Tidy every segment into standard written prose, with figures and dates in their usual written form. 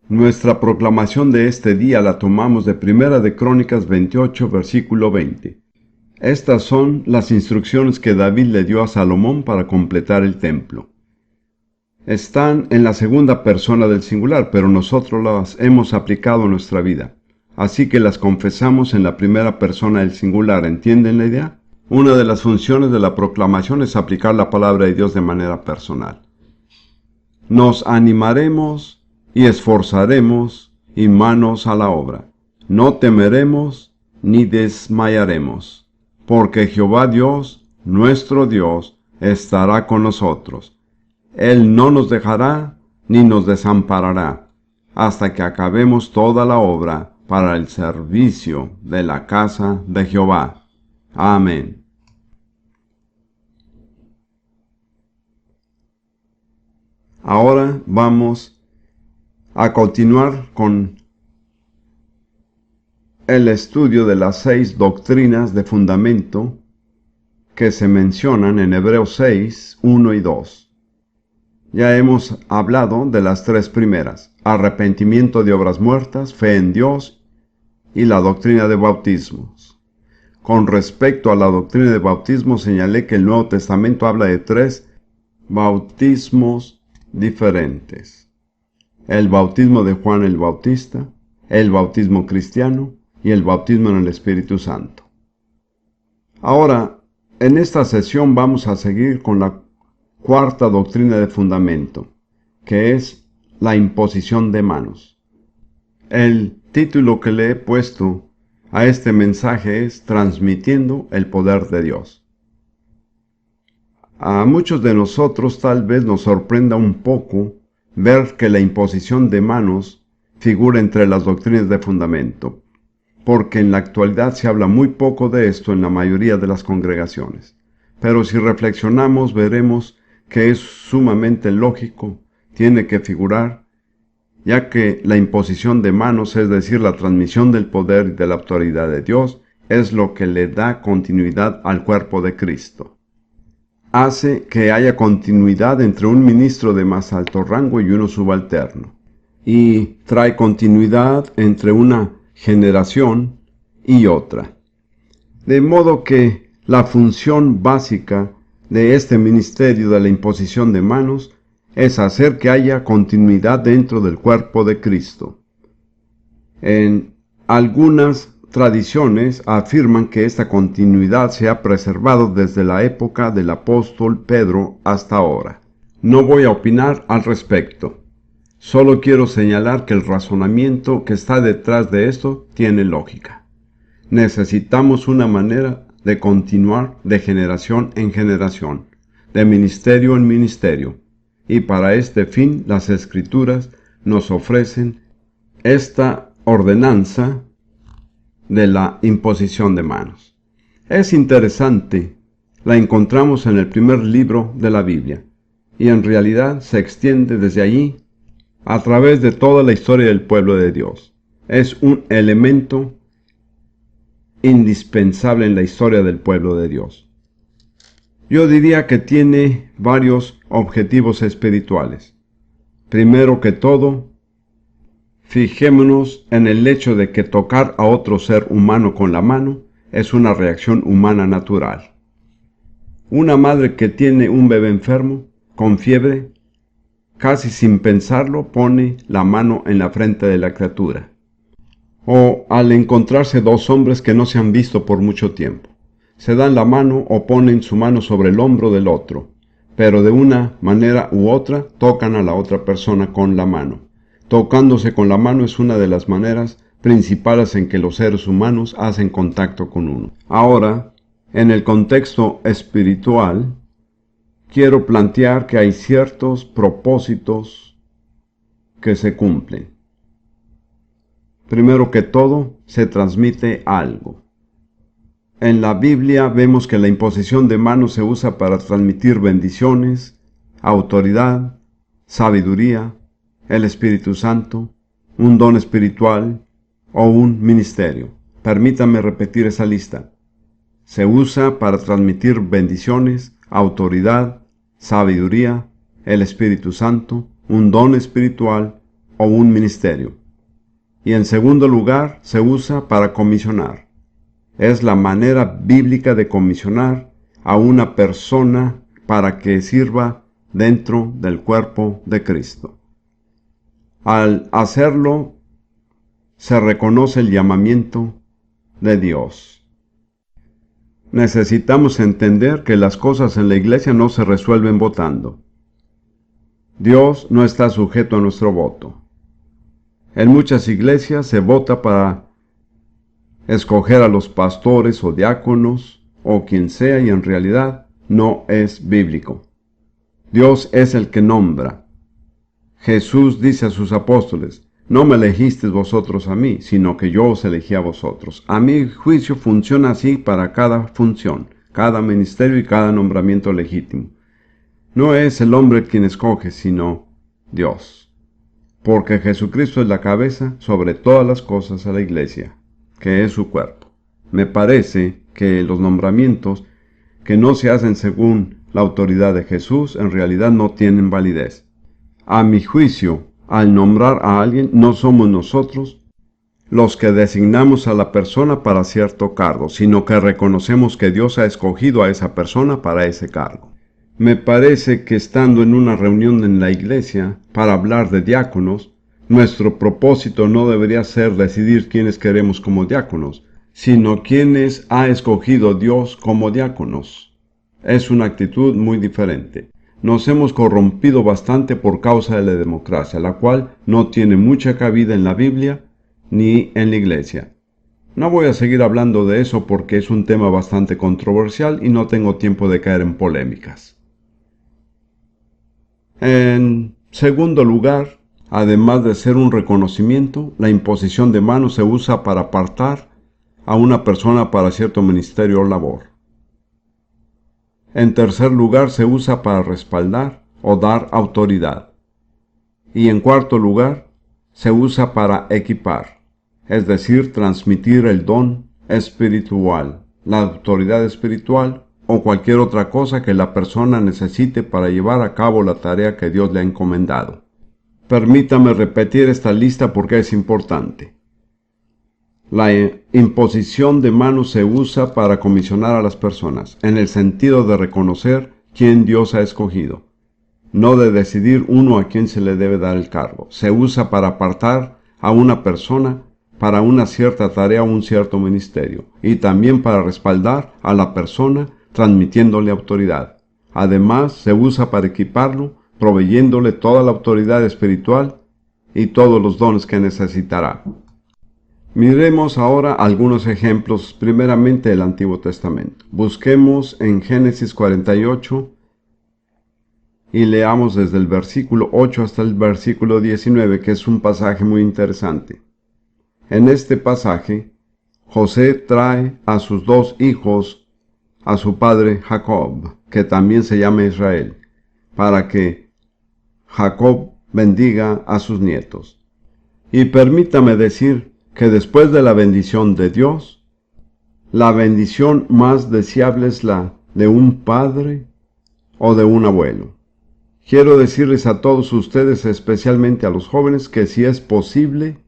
Nuestra proclamación de este día la tomamos de Primera de Crónicas 28, versículo 20. Estas son las instrucciones que David le dio a Salomón para completar el templo. Están en la segunda persona del singular, pero nosotros las hemos aplicado a nuestra vida. Así que las confesamos en la primera persona del singular. ¿Entienden la idea? Una de las funciones de la proclamación es aplicar la palabra de Dios de manera personal. Nos animaremos y esforzaremos y manos a la obra. No temeremos ni desmayaremos, porque Jehová Dios, nuestro Dios, estará con nosotros. Él no nos dejará ni nos desamparará, hasta que acabemos toda la obra para el servicio de la casa de Jehová. Amén. Ahora vamos a continuar con el estudio de las 6 doctrinas de fundamento que se mencionan en Hebreos 6, 1 y 2. Ya hemos hablado de las 3 primeras: arrepentimiento de obras muertas, fe en Dios y la doctrina de bautismos. Con respecto a la doctrina de bautismo, señalé que el Nuevo Testamento habla de 3 bautismos diferentes: el bautismo de Juan el Bautista, el bautismo cristiano y el bautismo en el Espíritu Santo. Ahora, en esta sesión vamos a seguir con la 4ª doctrina de fundamento, que es la imposición de manos. El título que le he puesto a este mensaje es Transmitiendo el poder de Dios. A muchos de nosotros tal vez nos sorprenda un poco ver que la imposición de manos figura entre las doctrinas de fundamento, porque en la actualidad se habla muy poco de esto en la mayoría de las congregaciones. Pero si reflexionamos, veremos que es sumamente lógico, tiene que figurar, ya que la imposición de manos, es decir, la transmisión del poder y de la autoridad de Dios, es lo que le da continuidad al cuerpo de Cristo. Hace que haya continuidad entre un ministro de más alto rango y uno subalterno, y trae continuidad entre una generación y otra. De modo que la función básica de este ministerio de la imposición de manos es hacer que haya continuidad dentro del cuerpo de Cristo. En algunas tradiciones afirman que esta continuidad se ha preservado desde la época del apóstol Pedro hasta ahora. No voy a opinar al respecto. Solo quiero señalar que el razonamiento que está detrás de esto tiene lógica. Necesitamos una manera de continuar de generación en generación, de ministerio en ministerio, y para este fin las Escrituras nos ofrecen esta ordenanza de la imposición de manos. Es interesante, la encontramos en el primer libro de la Biblia, y en realidad se extiende desde allí a través de toda la historia del pueblo de Dios. Es un elemento indispensable en la historia del pueblo de Dios. Yo diría que tiene varios objetivos espirituales. Primero que todo, fijémonos en el hecho de que tocar a otro ser humano con la mano es una reacción humana natural. Una madre que tiene un bebé enfermo, con fiebre, casi sin pensarlo pone la mano en la frente de la criatura. O al encontrarse 2 hombres que no se han visto por mucho tiempo, se dan la mano o ponen su mano sobre el hombro del otro, pero de una manera u otra tocan a la otra persona con la mano. Tocándose con la mano es una de las maneras principales en que los seres humanos hacen contacto con uno. Ahora, en el contexto espiritual, quiero plantear que hay ciertos propósitos que se cumplen. Primero que todo, se transmite algo. En la Biblia vemos que la imposición de manos se usa para transmitir bendiciones, autoridad, sabiduría, el Espíritu Santo, un don espiritual o un ministerio. Permítame repetir esa lista. Se usa para transmitir bendiciones, autoridad, sabiduría, el Espíritu Santo, un don espiritual o un ministerio. Y en segundo lugar, se usa para comisionar. Es la manera bíblica de comisionar a una persona para que sirva dentro del cuerpo de Cristo. Al hacerlo, se reconoce el llamamiento de Dios. Necesitamos entender que las cosas en la iglesia no se resuelven votando. Dios no está sujeto a nuestro voto. En muchas iglesias se vota para escoger a los pastores o diáconos o quien sea, y en realidad no es bíblico. Dios es el que nombra. Jesús dice a sus apóstoles: no me elegisteis vosotros a mí, sino que yo os elegí a vosotros. A mi juicio funciona así para cada función, cada ministerio y cada nombramiento legítimo. No es el hombre quien escoge, sino Dios. Porque Jesucristo es la cabeza sobre todas las cosas a la iglesia, que es su cuerpo. Me parece que los nombramientos que no se hacen según la autoridad de Jesús en realidad no tienen validez. A mi juicio, al nombrar a alguien, no somos nosotros los que designamos a la persona para cierto cargo, sino que reconocemos que Dios ha escogido a esa persona para ese cargo. Me parece que estando en una reunión en la iglesia para hablar de diáconos, nuestro propósito no debería ser decidir quiénes queremos como diáconos, sino quiénes ha escogido Dios como diáconos. Es una actitud muy diferente. Nos hemos corrompido bastante por causa de la democracia, la cual no tiene mucha cabida en la Biblia ni en la iglesia. No voy a seguir hablando de eso porque es un tema bastante controversial y no tengo tiempo de caer en polémicas. En segundo lugar, además de ser un reconocimiento, la imposición de manos se usa para apartar a una persona para cierto ministerio o labor. En tercer lugar, se usa para respaldar o dar autoridad. Y en cuarto lugar, se usa para equipar, es decir, transmitir el don espiritual, la autoridad espiritual o cualquier otra cosa que la persona necesite para llevar a cabo la tarea que Dios le ha encomendado. Permítame repetir esta lista porque es importante. La imposición de manos se usa para comisionar a las personas, en el sentido de reconocer quién Dios ha escogido, no de decidir uno a quién se le debe dar el cargo. Se usa para apartar a una persona para una cierta tarea o un cierto ministerio, y también para respaldar a la persona transmitiéndole autoridad. Además, se usa para equiparlo, proveyéndole toda la autoridad espiritual y todos los dones que necesitará. Miremos ahora algunos ejemplos, primeramente del Antiguo Testamento. Busquemos en Génesis 48 y leamos desde el versículo 8 hasta el versículo 19, que es un pasaje muy interesante. En este pasaje, José trae a sus dos hijos a su padre Jacob, que también se llama Israel, para que Jacob bendiga a sus nietos. Y permítame decir que después de la bendición de Dios, la bendición más deseable es la de un padre o de un abuelo. Quiero decirles a todos ustedes, especialmente a los jóvenes, que si es posible,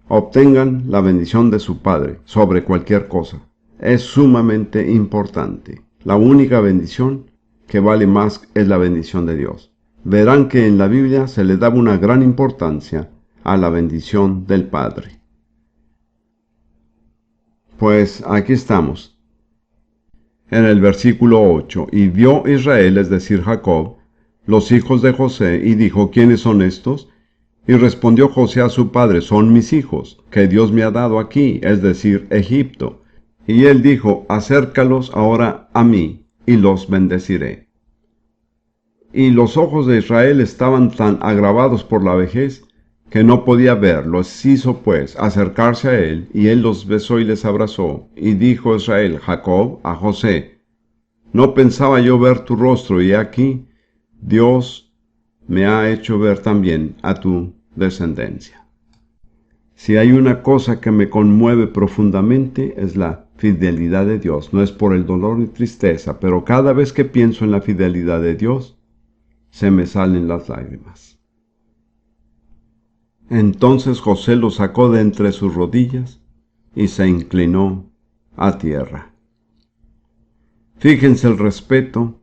obtengan la bendición de su padre sobre cualquier cosa. Es sumamente importante. La única bendición que vale más es la bendición de Dios. Verán que en la Biblia se le daba una gran importancia a la bendición del Padre. Pues aquí estamos. En el versículo 8, y vio Israel, es decir, Jacob, los hijos de José, y dijo: ¿quiénes son estos? Y respondió José a su padre: son mis hijos, que Dios me ha dado aquí, es decir, Egipto. Y él dijo: acércalos ahora a mí, y los bendeciré. Y los ojos de Israel estaban tan agravados por la vejez, que no podía verlos. Hizo pues acercarse a él, y él los besó y les abrazó. Y dijo Israel, Jacob, a José: no pensaba yo ver tu rostro, y aquí Dios me ha hecho ver también a tu descendencia. Si hay una cosa que me conmueve profundamente, es la fidelidad de Dios. No es por el dolor ni tristeza, pero cada vez que pienso en la fidelidad de Dios, se me salen las lágrimas. Entonces José lo sacó de entre sus rodillas y se inclinó a tierra. Fíjense el respeto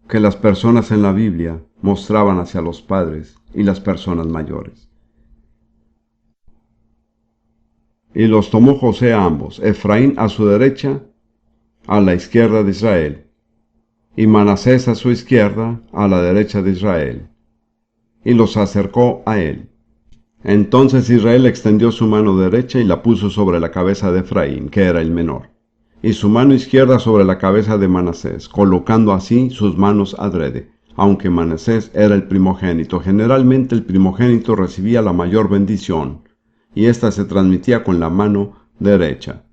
que las personas en la Biblia mostraban hacia los padres y las personas mayores. Y los tomó José a ambos, Efraín a su derecha, a la izquierda de Israel, y Manasés a su izquierda, a la derecha de Israel, y los acercó a él. Entonces Israel extendió su mano derecha y la puso sobre la cabeza de Efraín, que era el menor, y su mano izquierda sobre la cabeza de Manasés, colocando así sus manos adrede, aunque Manasés era el primogénito. Generalmente el primogénito recibía la mayor bendición, y ésta se transmitía con la mano derecha.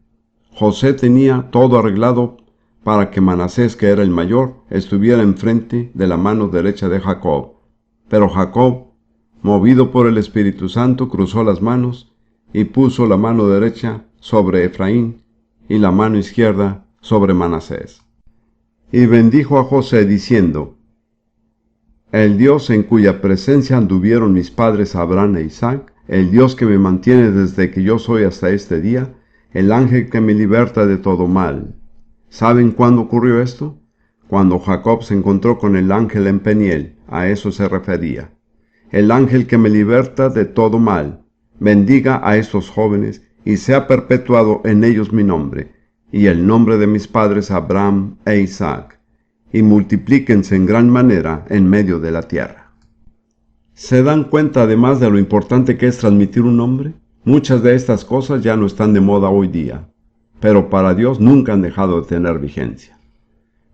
José tenía todo arreglado para que Manasés, que era el mayor, estuviera enfrente de la mano derecha de Jacob. Pero Jacob, movido por el Espíritu Santo, cruzó las manos y puso la mano derecha sobre Efraín y la mano izquierda sobre Manasés. Y bendijo a José diciendo: El Dios en cuya presencia anduvieron mis padres Abraham e Isaac, el Dios que me mantiene desde que yo soy hasta este día, el ángel que me liberta de todo mal. ¿Saben cuándo ocurrió esto? Cuando Jacob se encontró con el ángel en Peniel, a eso se refería. El ángel que me liberta de todo mal, bendiga a estos jóvenes y sea perpetuado en ellos mi nombre, y el nombre de mis padres Abraham e Isaac, y multiplíquense en gran manera en medio de la tierra. ¿Se dan cuenta además de lo importante que es transmitir un nombre? Muchas de estas cosas ya no están de moda hoy día, pero para Dios nunca han dejado de tener vigencia.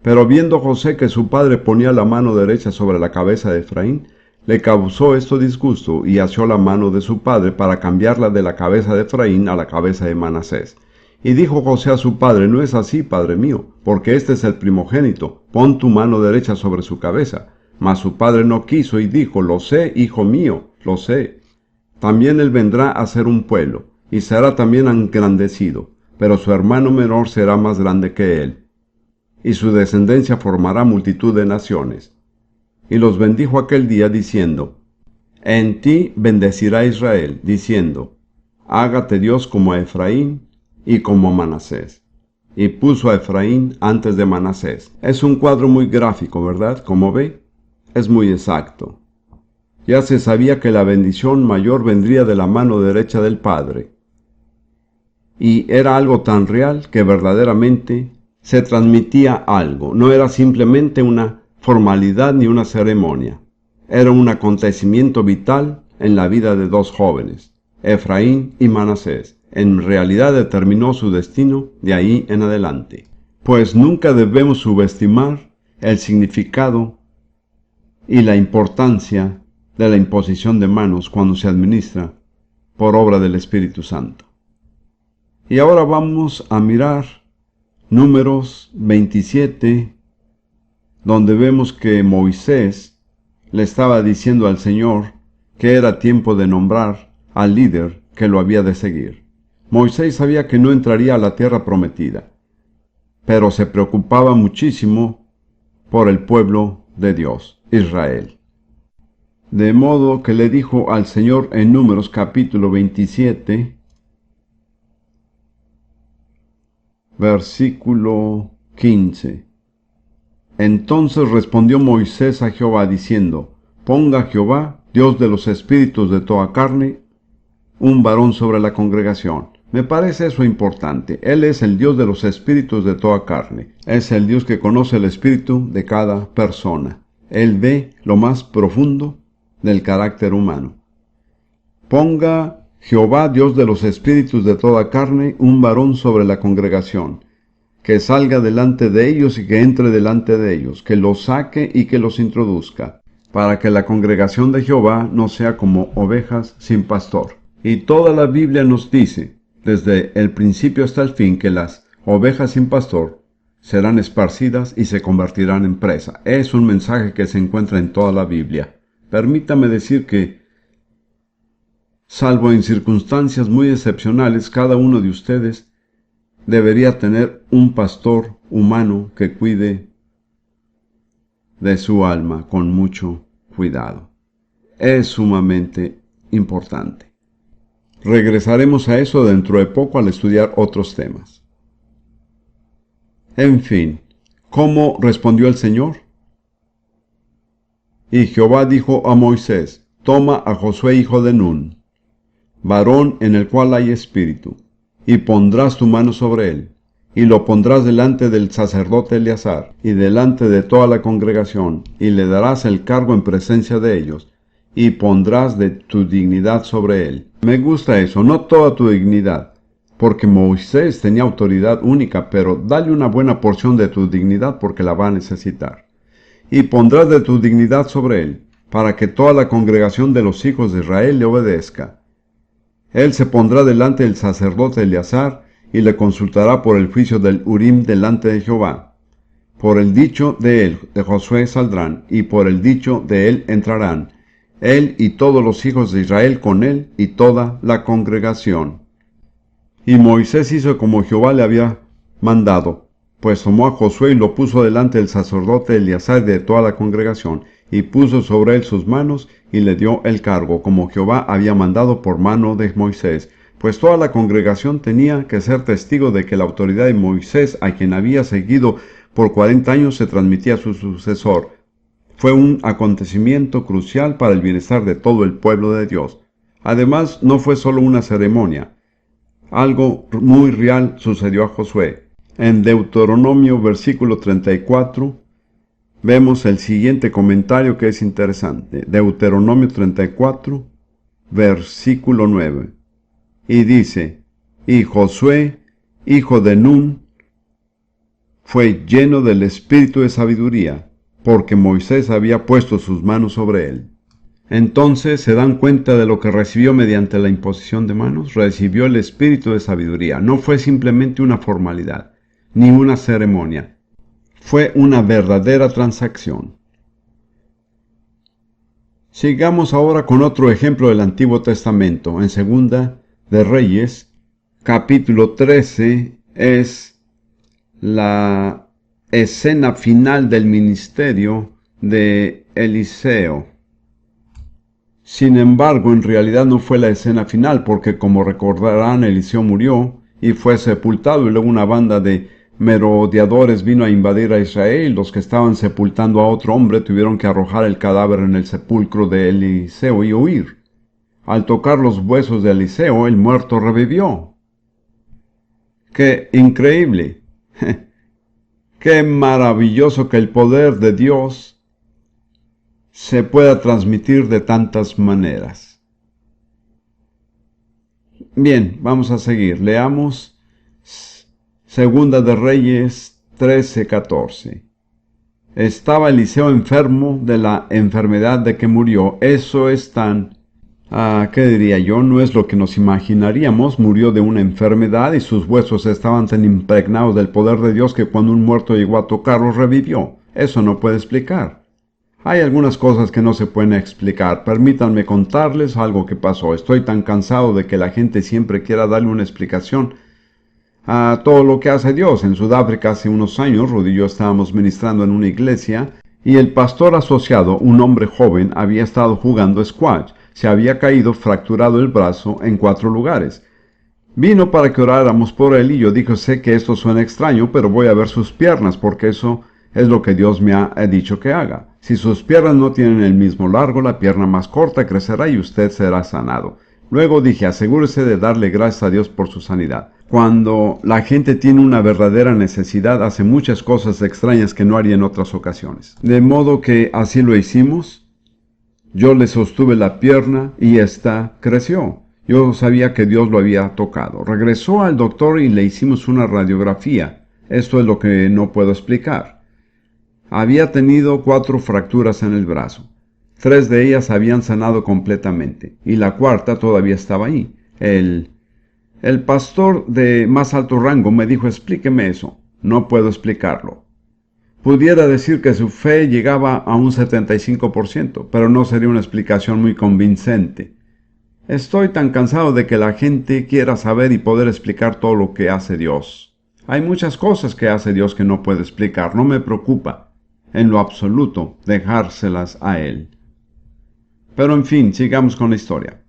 Pero viendo José que su padre ponía la mano derecha sobre la cabeza de Efraín, le causó esto disgusto y asió la mano de su padre para cambiarla de la cabeza de Efraín a la cabeza de Manasés. Y dijo José a su padre: No es así, padre mío, porque este es el primogénito, pon tu mano derecha sobre su cabeza. Mas su padre no quiso y dijo: Lo sé, hijo mío, lo sé. También él vendrá a ser un pueblo, y será también engrandecido, pero su hermano menor será más grande que él, y su descendencia formará multitud de naciones. Y los bendijo aquel día diciendo: En ti bendecirá Israel, diciendo: Hágate Dios como a Efraín y como a Manasés. Y puso a Efraín antes de Manasés. Es un cuadro muy gráfico, ¿verdad? Como ve, es muy exacto. Ya se sabía que la bendición mayor vendría de la mano derecha del Padre. Y era algo tan real que verdaderamente se transmitía algo. No era simplemente una formalidad ni una ceremonia. Era un acontecimiento vital en la vida de dos jóvenes, Efraín y Manasés. En realidad determinó su destino de ahí en adelante. Pues nunca debemos subestimar el significado y la importancia de la imposición de manos cuando se administra por obra del Espíritu Santo. Y ahora vamos a mirar Números 27, donde vemos que Moisés le estaba diciendo al Señor que era tiempo de nombrar al líder que lo había de seguir. Moisés sabía que no entraría a la tierra prometida, pero se preocupaba muchísimo por el pueblo de Dios, Israel. De modo que le dijo al Señor en Números capítulo 27, versículo 15. Entonces respondió Moisés a Jehová diciendo: Ponga Jehová, Dios de los espíritus de toda carne, un varón sobre la congregación. Me parece eso importante. Él es el Dios de los espíritus de toda carne. Es el Dios que conoce el espíritu de cada persona. Él ve lo más profundo del carácter humano. Ponga Jehová, Dios de los espíritus de toda carne, un varón sobre la congregación, que salga delante de ellos y que entre delante de ellos, que los saque y que los introduzca, para que la congregación de Jehová no sea como ovejas sin pastor. Y toda la Biblia nos dice, desde el principio hasta el fin, que las ovejas sin pastor serán esparcidas y se convertirán en presa. Es un mensaje que se encuentra en toda la Biblia. Permítame decir que, salvo en circunstancias muy excepcionales, cada uno de ustedes debería tener un pastor humano que cuide de su alma con mucho cuidado. Es sumamente importante. Regresaremos a eso dentro de poco al estudiar otros temas. En fin, ¿cómo respondió el Señor? Y Jehová dijo a Moisés: toma a Josué hijo de Nun, varón en el cual hay espíritu, y pondrás tu mano sobre él, y lo pondrás delante del sacerdote Eleazar, y delante de toda la congregación, y le darás el cargo en presencia de ellos, y pondrás de tu dignidad sobre él. Me gusta eso, no toda tu dignidad, porque Moisés tenía autoridad única, pero dale una buena porción de tu dignidad porque la va a necesitar. Y pondrás de tu dignidad sobre él, para que toda la congregación de los hijos de Israel le obedezca. Él se pondrá delante del sacerdote Eleazar, y le consultará por el juicio del Urim delante de Jehová. Por el dicho de él, de Josué saldrán, y por el dicho de él entrarán, él y todos los hijos de Israel con él, y toda la congregación. Y Moisés hizo como Jehová le había mandado, pues tomó a Josué y lo puso delante del sacerdote Eleazar y de toda la congregación, y puso sobre él sus manos, y le dio el cargo, como Jehová había mandado por mano de Moisés, pues toda la congregación tenía que ser testigo de que la autoridad de Moisés, a quien había seguido por 40 años, se transmitía a su sucesor. Fue un acontecimiento crucial para el bienestar de todo el pueblo de Dios. Además, no fue solo una ceremonia. Algo muy real sucedió a Josué. En Deuteronomio versículo 34 vemos el siguiente comentario que es interesante. Deuteronomio 34, versículo 9. Y dice: y Josué, hijo de Nun, fue lleno del espíritu de sabiduría, porque Moisés había puesto sus manos sobre él. Entonces, ¿se dan cuenta de lo que recibió mediante la imposición de manos? Recibió el espíritu de sabiduría. No fue simplemente una formalidad, ni una ceremonia. Fue una verdadera transacción. Sigamos ahora con otro ejemplo del Antiguo Testamento. En Segunda de Reyes, capítulo 13, es la escena final del ministerio de Eliseo. Sin embargo, en realidad no fue la escena final, porque como recordarán, Eliseo murió y fue sepultado, y luego una banda de merodeadores vino a invadir a Israel, y los que estaban sepultando a otro hombre tuvieron que arrojar el cadáver en el sepulcro de Eliseo y huir. Al tocar los huesos de Eliseo, el muerto revivió. ¡Qué increíble! ¡Qué maravilloso que el poder de Dios se pueda transmitir de tantas maneras! Bien, vamos a seguir. Leamos Segunda de Reyes 13:14. Estaba Eliseo enfermo de la enfermedad de que murió. Eso es tan... ¿qué diría yo? No es lo que nos imaginaríamos. Murió de una enfermedad y sus huesos estaban tan impregnados del poder de Dios que cuando un muerto llegó a tocarlos revivió. Eso no puede explicar. Hay algunas cosas que no se pueden explicar. Permítanme contarles algo que pasó. Estoy tan cansado de que la gente siempre quiera darle una explicación a todo lo que hace Dios. En Sudáfrica hace unos años, Rudy y yo estábamos ministrando en una iglesia y el pastor asociado, un hombre joven, había estado jugando squash. Se había caído, fracturado el brazo en 4 lugares. Vino para que oráramos por él y yo dije: sé que esto suena extraño, pero voy a ver sus piernas porque eso es lo que Dios me ha dicho que haga. Si sus piernas no tienen el mismo largo, la pierna más corta crecerá y usted será sanado. Luego dije: asegúrese de darle gracias a Dios por su sanidad. Cuando la gente tiene una verdadera necesidad, hace muchas cosas extrañas que no haría en otras ocasiones. De modo que así lo hicimos. Yo le sostuve la pierna y ésta creció. Yo sabía que Dios lo había tocado. Regresó al doctor y le hicimos una radiografía. Esto es lo que no puedo explicar. Había tenido 4 fracturas en el brazo. 3 de ellas habían sanado completamente y la cuarta todavía estaba ahí. El pastor de más alto rango me dijo: explíqueme eso. No puedo explicarlo. Pudiera decir que su fe llegaba a un 75%, pero no sería una explicación muy convincente. Estoy tan cansado de que la gente quiera saber y poder explicar todo lo que hace Dios. Hay muchas cosas que hace Dios que no puedo explicar. No me preocupa, en lo absoluto, dejárselas a Él. Pero en fin, sigamos con la historia.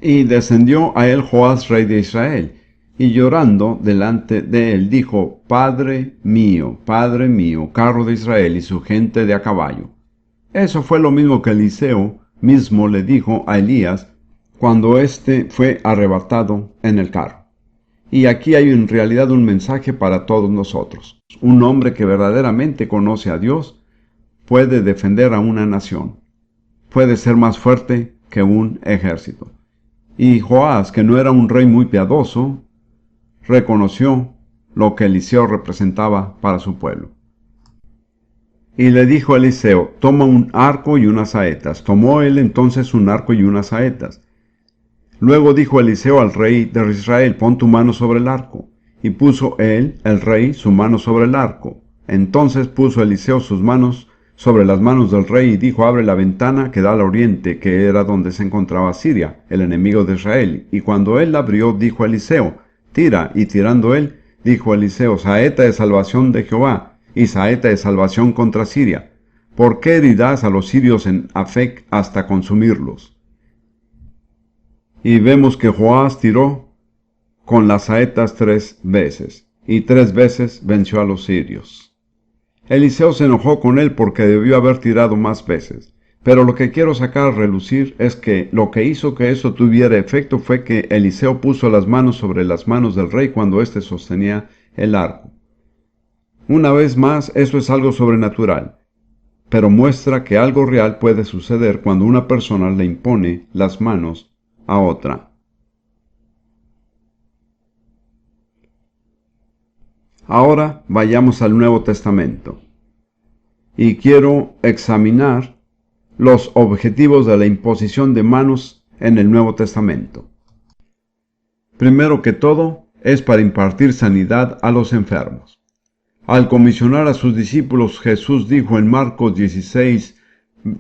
Y descendió a él Joás, rey de Israel, y llorando delante de él dijo: Padre mío, carro de Israel y su gente de a caballo. Eso fue lo mismo que Eliseo mismo le dijo a Elías cuando éste fue arrebatado en el carro. Y aquí hay en realidad un mensaje para todos nosotros. Un hombre que verdaderamente conoce a Dios puede defender a una nación. Puede ser más fuerte que un ejército. Y Joás, que no era un rey muy piadoso, reconoció lo que Eliseo representaba para su pueblo. Y le dijo a Eliseo: toma un arco y unas saetas. Tomó él entonces un arco y unas saetas. Luego dijo Eliseo al rey de Israel: pon tu mano sobre el arco. Y puso él, el rey, su mano sobre el arco. Entonces puso Eliseo sus manos sobre las manos del rey y dijo: abre la ventana que da al oriente, que era donde se encontraba Siria, el enemigo de Israel. Y cuando él la abrió, dijo Eliseo: tira. Y tirando él, dijo Eliseo: saeta de salvación de Jehová, y saeta de salvación contra Siria. ¿Por qué herirás a los sirios en Afec hasta consumirlos? Y vemos que Joás tiró con las saetas 3 veces, y 3 veces venció a los sirios. Eliseo se enojó con él porque debió haber tirado más veces. Pero lo que quiero sacar a relucir es que lo que hizo que eso tuviera efecto fue que Eliseo puso las manos sobre las manos del rey cuando éste sostenía el arco. Una vez más, eso es algo sobrenatural, pero muestra que algo real puede suceder cuando una persona le impone las manos a otra. Ahora vayamos al Nuevo Testamento. Y quiero examinar los objetivos de la imposición de manos en el Nuevo Testamento. Primero que todo, es para impartir sanidad a los enfermos. Al comisionar a sus discípulos, Jesús dijo en Marcos 16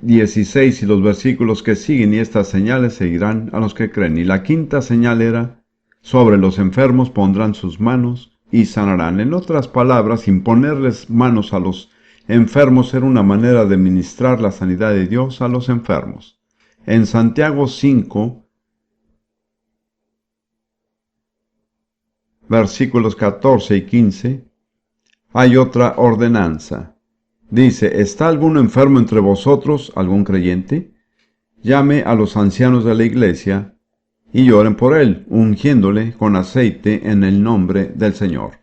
y los versículos que siguen: y estas señales seguirán a los que creen. Y la quinta señal era: sobre los enfermos pondrán sus manos y sanarán. En otras palabras, imponerles manos a los enfermos era una manera de ministrar la sanidad de Dios a los enfermos. En Santiago 5, versículos 14 y 15, hay otra ordenanza. Dice: ¿está alguno enfermo entre vosotros, algún creyente? Llame a los ancianos de la iglesia y oren por él, ungiéndole con aceite en el nombre del Señor.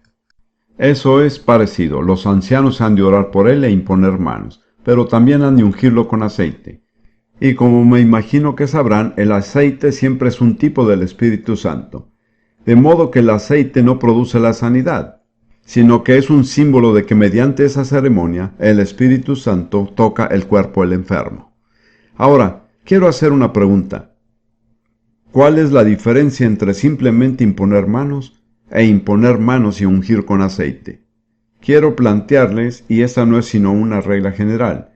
Eso es parecido. Los ancianos han de orar por él e imponer manos, pero también han de ungirlo con aceite. Y como me imagino que sabrán, el aceite siempre es un tipo del Espíritu Santo. De modo que el aceite no produce la sanidad, sino que es un símbolo de que mediante esa ceremonia el Espíritu Santo toca el cuerpo del enfermo. Ahora, quiero hacer una pregunta. ¿Cuál es la diferencia entre simplemente imponer manos e imponer manos y ungir con aceite? Quiero plantearles, y esta no es sino una regla general,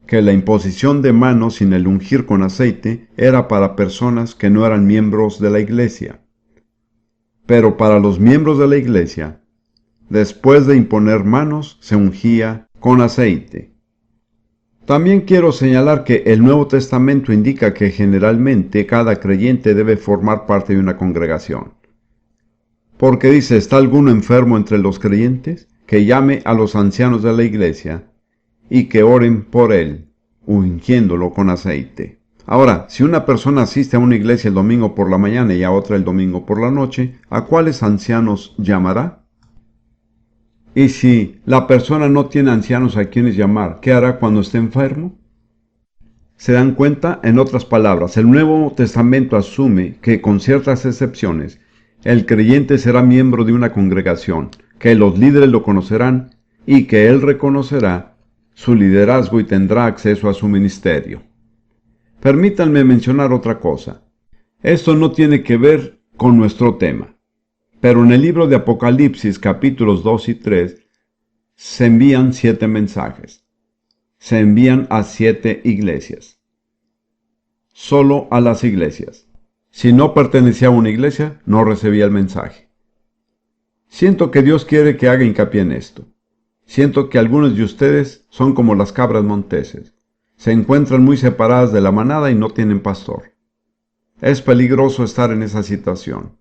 que la imposición de manos sin el ungir con aceite era para personas que no eran miembros de la iglesia. Pero para los miembros de la iglesia, después de imponer manos, se ungía con aceite. También quiero señalar que el Nuevo Testamento indica que generalmente cada creyente debe formar parte de una congregación. Porque dice: ¿está alguno enfermo entre los creyentes? Que llame a los ancianos de la iglesia y que oren por él, ungiéndolo con aceite. Ahora, si una persona asiste a una iglesia el domingo por la mañana y a otra el domingo por la noche, ¿a cuáles ancianos llamará? Y si la persona no tiene ancianos a quienes llamar, ¿qué hará cuando esté enfermo? ¿Se dan cuenta? En otras palabras, el Nuevo Testamento asume que, con ciertas excepciones, el creyente será miembro de una congregación, que los líderes lo conocerán y que él reconocerá su liderazgo y tendrá acceso a su ministerio. Permítanme mencionar otra cosa. Esto no tiene que ver con nuestro tema, pero en el libro de Apocalipsis, capítulos 2 y 3, se envían 7 mensajes. Se envían a 7 iglesias. Solo a las iglesias. Si no pertenecía a una iglesia, no recibía el mensaje. Siento que Dios quiere que haga hincapié en esto. Siento que algunos de ustedes son como las cabras monteses. Se encuentran muy separadas de la manada y no tienen pastor. Es peligroso estar en esa situación.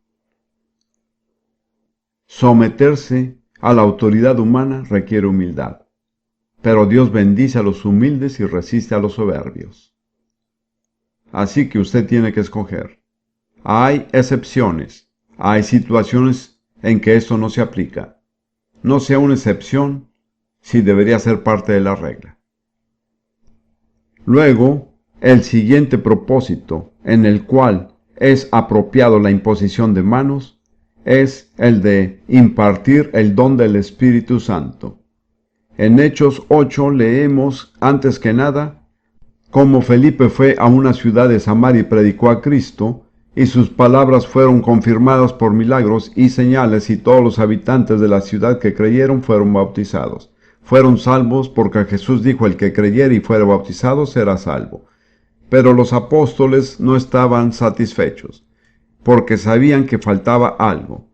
Someterse a la autoridad humana requiere humildad, pero Dios bendice a los humildes y resiste a los soberbios. Así que usted tiene que escoger. Hay excepciones, hay situaciones en que esto no se aplica. No sea una excepción si debería ser parte de la regla. Luego, el siguiente propósito en el cual es apropiado la imposición de manos es el de impartir el don del Espíritu Santo. En Hechos 8 leemos, antes que nada, cómo Felipe fue a una ciudad de Samaria y predicó a Cristo, y sus palabras fueron confirmadas por milagros y señales, y todos los habitantes de la ciudad que creyeron fueron bautizados. Fueron salvos porque Jesús dijo, el que creyere y fuere bautizado será salvo. Pero los apóstoles no estaban satisfechos, porque sabían que faltaba algo.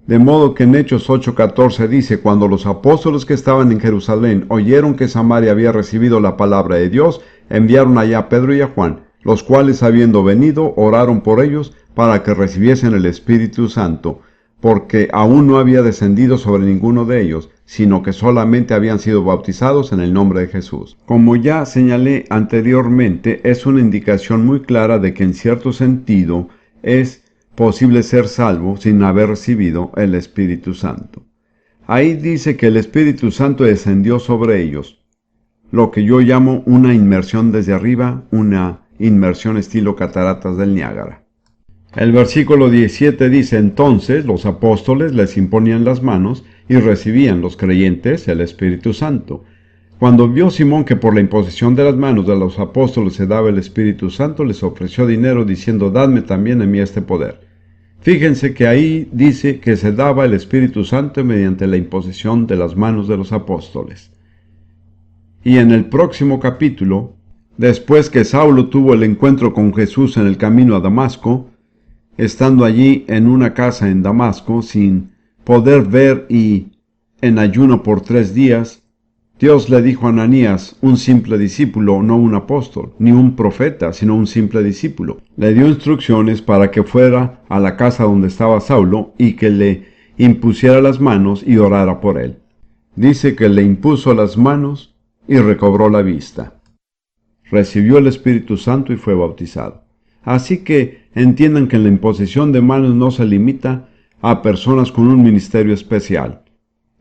De modo que en Hechos 8:14 dice, cuando los apóstoles que estaban en Jerusalén oyeron que Samaria había recibido la palabra de Dios, enviaron allá a Pedro y a Juan, los cuales, habiendo venido, oraron por ellos para que recibiesen el Espíritu Santo, porque aún no había descendido sobre ninguno de ellos, sino que solamente habían sido bautizados en el nombre de Jesús. Como ya señalé anteriormente, es una indicación muy clara de que en cierto sentido es posible ser salvo sin haber recibido el Espíritu Santo. Ahí dice que el Espíritu Santo descendió sobre ellos, lo que yo llamo una inmersión desde arriba, una inmersión estilo cataratas del Niágara. El versículo 17 dice, entonces los apóstoles les imponían las manos y recibían los creyentes el Espíritu Santo. Cuando vio Simón que por la imposición de las manos de los apóstoles se daba el Espíritu Santo, les ofreció dinero diciendo, dadme también a mí este poder. Fíjense que ahí dice que se daba el Espíritu Santo mediante la imposición de las manos de los apóstoles. Y en el próximo capítulo, después que Saulo tuvo el encuentro con Jesús en el camino a Damasco, estando allí en una casa en Damasco, sin poder ver y en ayuno por 3 días, Dios le dijo a Ananías, un simple discípulo, no un apóstol, ni un profeta, sino un simple discípulo. Le dio instrucciones para que fuera a la casa donde estaba Saulo y que le impusiera las manos y orara por él. Dice que le impuso las manos y recobró la vista. Recibió el Espíritu Santo y fue bautizado. Así que entiendan que la imposición de manos no se limita a personas con un ministerio especial.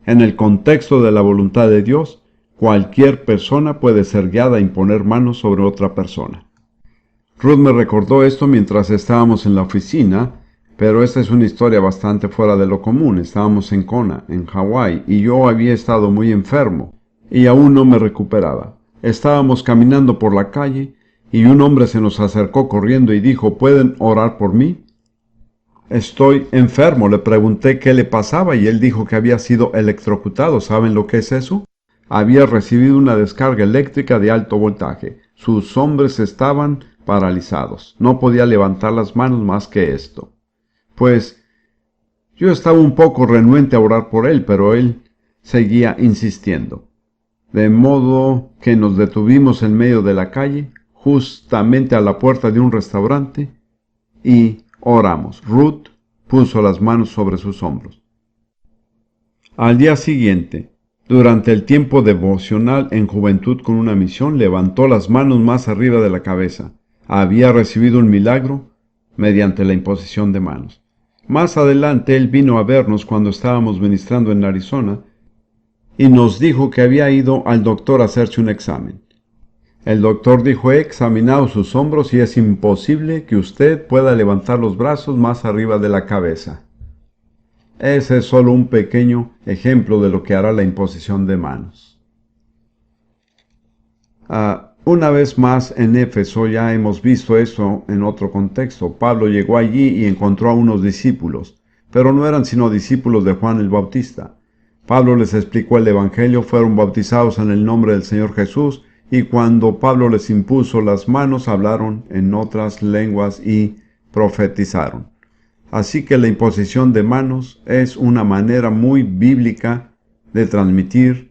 En el contexto de la voluntad de Dios, cualquier persona puede ser guiada a imponer manos sobre otra persona. Ruth me recordó esto mientras estábamos en la oficina, pero esta es una historia bastante fuera de lo común. Estábamos en Kona, en Hawái, y yo había estado muy enfermo, y aún no me recuperaba. Estábamos caminando por la calle, y un hombre se nos acercó corriendo y dijo, ¿pueden orar por mí? Estoy enfermo. Le pregunté qué le pasaba y él dijo que había sido electrocutado. ¿Saben lo que es eso? Había recibido una descarga eléctrica de alto voltaje. Sus hombros estaban paralizados. No podía levantar las manos más que esto. Pues yo estaba un poco renuente a orar por él, pero él seguía insistiendo. De modo que nos detuvimos en medio de la calle, justamente a la puerta de un restaurante, y oramos. Ruth puso las manos sobre sus hombros. Al día siguiente, durante el tiempo devocional en Juventud con una Misión, levantó las manos más arriba de la cabeza. Había recibido un milagro mediante la imposición de manos. Más adelante él vino a vernos cuando estábamos ministrando en Arizona y nos dijo que había ido al doctor a hacerse un examen. El doctor dijo, he examinado sus hombros y es imposible que usted pueda levantar los brazos más arriba de la cabeza. Ese es solo un pequeño ejemplo de lo que hará la imposición de manos. Una vez más en Éfeso, ya hemos visto eso en otro contexto. Pablo llegó allí y encontró a unos discípulos, pero no eran sino discípulos de Juan el Bautista. Pablo les explicó el Evangelio, fueron bautizados en el nombre del Señor Jesús, y cuando Pablo les impuso las manos, hablaron en otras lenguas y profetizaron. Así que la imposición de manos es una manera muy bíblica de transmitir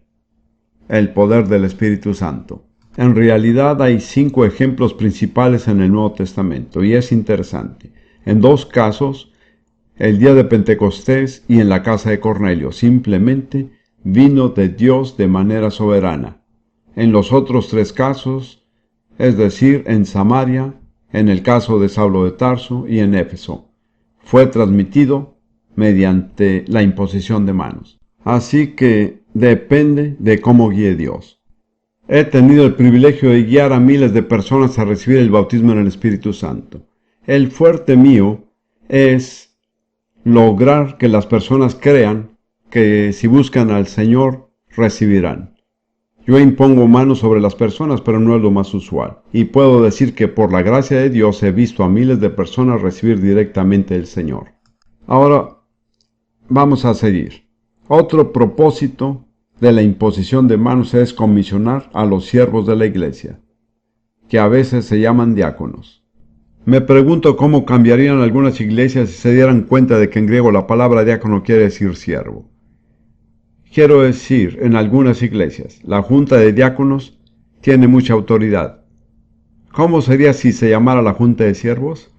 el poder del Espíritu Santo. En realidad hay 5 ejemplos principales en el Nuevo Testamento y es interesante. En 2 casos, el día de Pentecostés y en la casa de Cornelio, simplemente vino de Dios de manera soberana. En los otros 3 casos, es decir, en Samaria, en el caso de Saulo de Tarso y en Éfeso, fue transmitido mediante la imposición de manos. Así que depende de cómo guíe Dios. He tenido el privilegio de guiar a miles de personas a recibir el bautismo en el Espíritu Santo. El fuerte mío es lograr que las personas crean que si buscan al Señor, recibirán. Yo impongo manos sobre las personas, pero no es lo más usual. Y puedo decir que por la gracia de Dios he visto a miles de personas recibir directamente el Señor. Ahora vamos a seguir. Otro propósito de la imposición de manos es comisionar a los siervos de la iglesia, que a veces se llaman diáconos. Me pregunto cómo cambiarían algunas iglesias si se dieran cuenta de que en griego la palabra diácono quiere decir siervo. Quiero decir, en algunas iglesias, la junta de diáconos tiene mucha autoridad. ¿Cómo sería si se llamara la junta de siervos?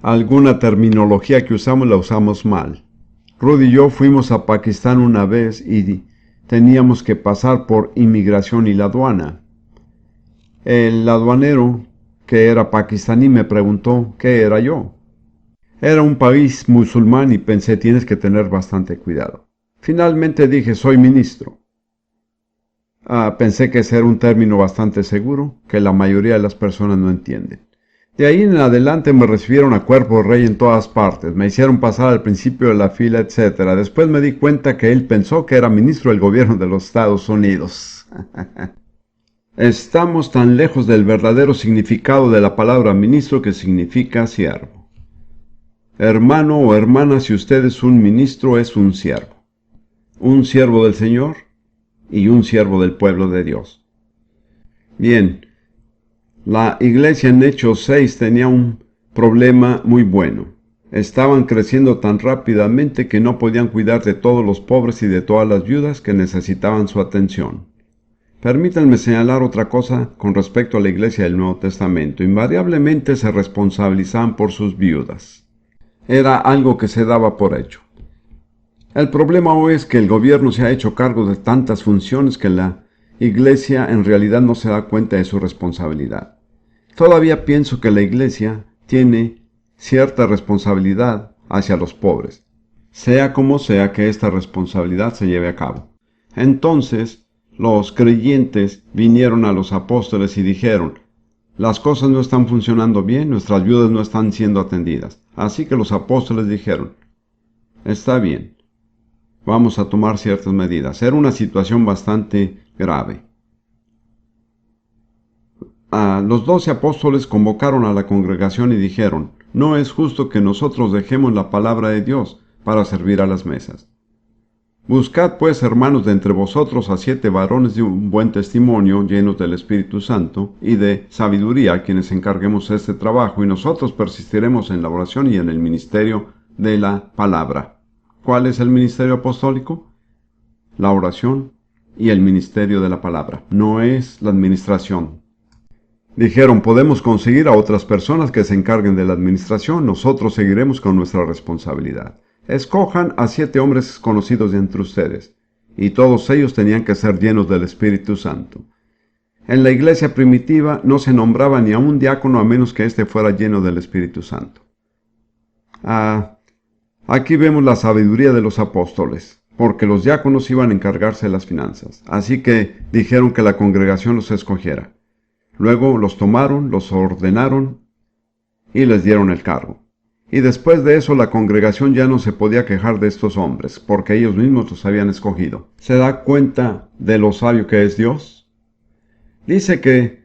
Alguna terminología que usamos la usamos mal. Rudy y yo fuimos a Pakistán una vez y teníamos que pasar por inmigración y la aduana. El aduanero, que era pakistaní, me preguntó qué era yo. Era un país musulmán y pensé, tienes que tener bastante cuidado. Finalmente dije, soy ministro. Pensé que ese era un término bastante seguro, que la mayoría de las personas no entienden. De ahí en adelante me recibieron a cuerpo rey en todas partes, me hicieron pasar al principio de la fila, etc. Después me di cuenta que él pensó que era ministro del gobierno de los Estados Unidos. Estamos tan lejos del verdadero significado de la palabra ministro, que significa siervo. Hermano o hermana, si usted es un ministro, es un siervo del Señor y un siervo del pueblo de Dios. Bien. La iglesia en Hechos 6 tenía un problema muy bueno. Estaban creciendo tan rápidamente que no podían cuidar de todos los pobres y de todas las viudas que necesitaban su atención. Permítanme señalar otra cosa con respecto a la iglesia del Nuevo Testamento. Invariablemente se responsabilizaban por sus viudas. Era algo que se daba por hecho. El problema hoy es que el gobierno se ha hecho cargo de tantas funciones que la iglesia en realidad no se da cuenta de su responsabilidad. Todavía pienso que la iglesia tiene cierta responsabilidad hacia los pobres, sea como sea que esta responsabilidad se lleve a cabo. Entonces, los creyentes vinieron a los apóstoles y dijeron, las cosas no están funcionando bien, nuestras viudas no están siendo atendidas. Así que los apóstoles dijeron, está bien, vamos a tomar ciertas medidas. Era una situación bastante grave. Los 12 apóstoles convocaron a la congregación y dijeron, no es justo que nosotros dejemos la palabra de Dios para servir a las mesas. Buscad pues, hermanos, de entre vosotros a 7 varones de un buen testimonio, llenos del Espíritu Santo y de sabiduría, a quienes encarguemos este trabajo, y nosotros persistiremos en la oración y en el ministerio de la palabra. ¿Cuál es el ministerio apostólico? La oración y el ministerio de la palabra. No es la administración. Dijeron, podemos conseguir a otras personas que se encarguen de la administración, nosotros seguiremos con nuestra responsabilidad. Escojan a 7 hombres conocidos de entre ustedes, y todos ellos tenían que ser llenos del Espíritu Santo. En la iglesia primitiva no se nombraba ni a un diácono a menos que éste fuera lleno del Espíritu Santo. Aquí vemos la sabiduría de los apóstoles, porque los diáconos iban a encargarse de las finanzas, así que dijeron que la congregación los escogiera. Luego los tomaron, los ordenaron y les dieron el cargo. Y después de eso la congregación ya no se podía quejar de estos hombres, porque ellos mismos los habían escogido. ¿Se da cuenta de lo sabio que es Dios? Dice que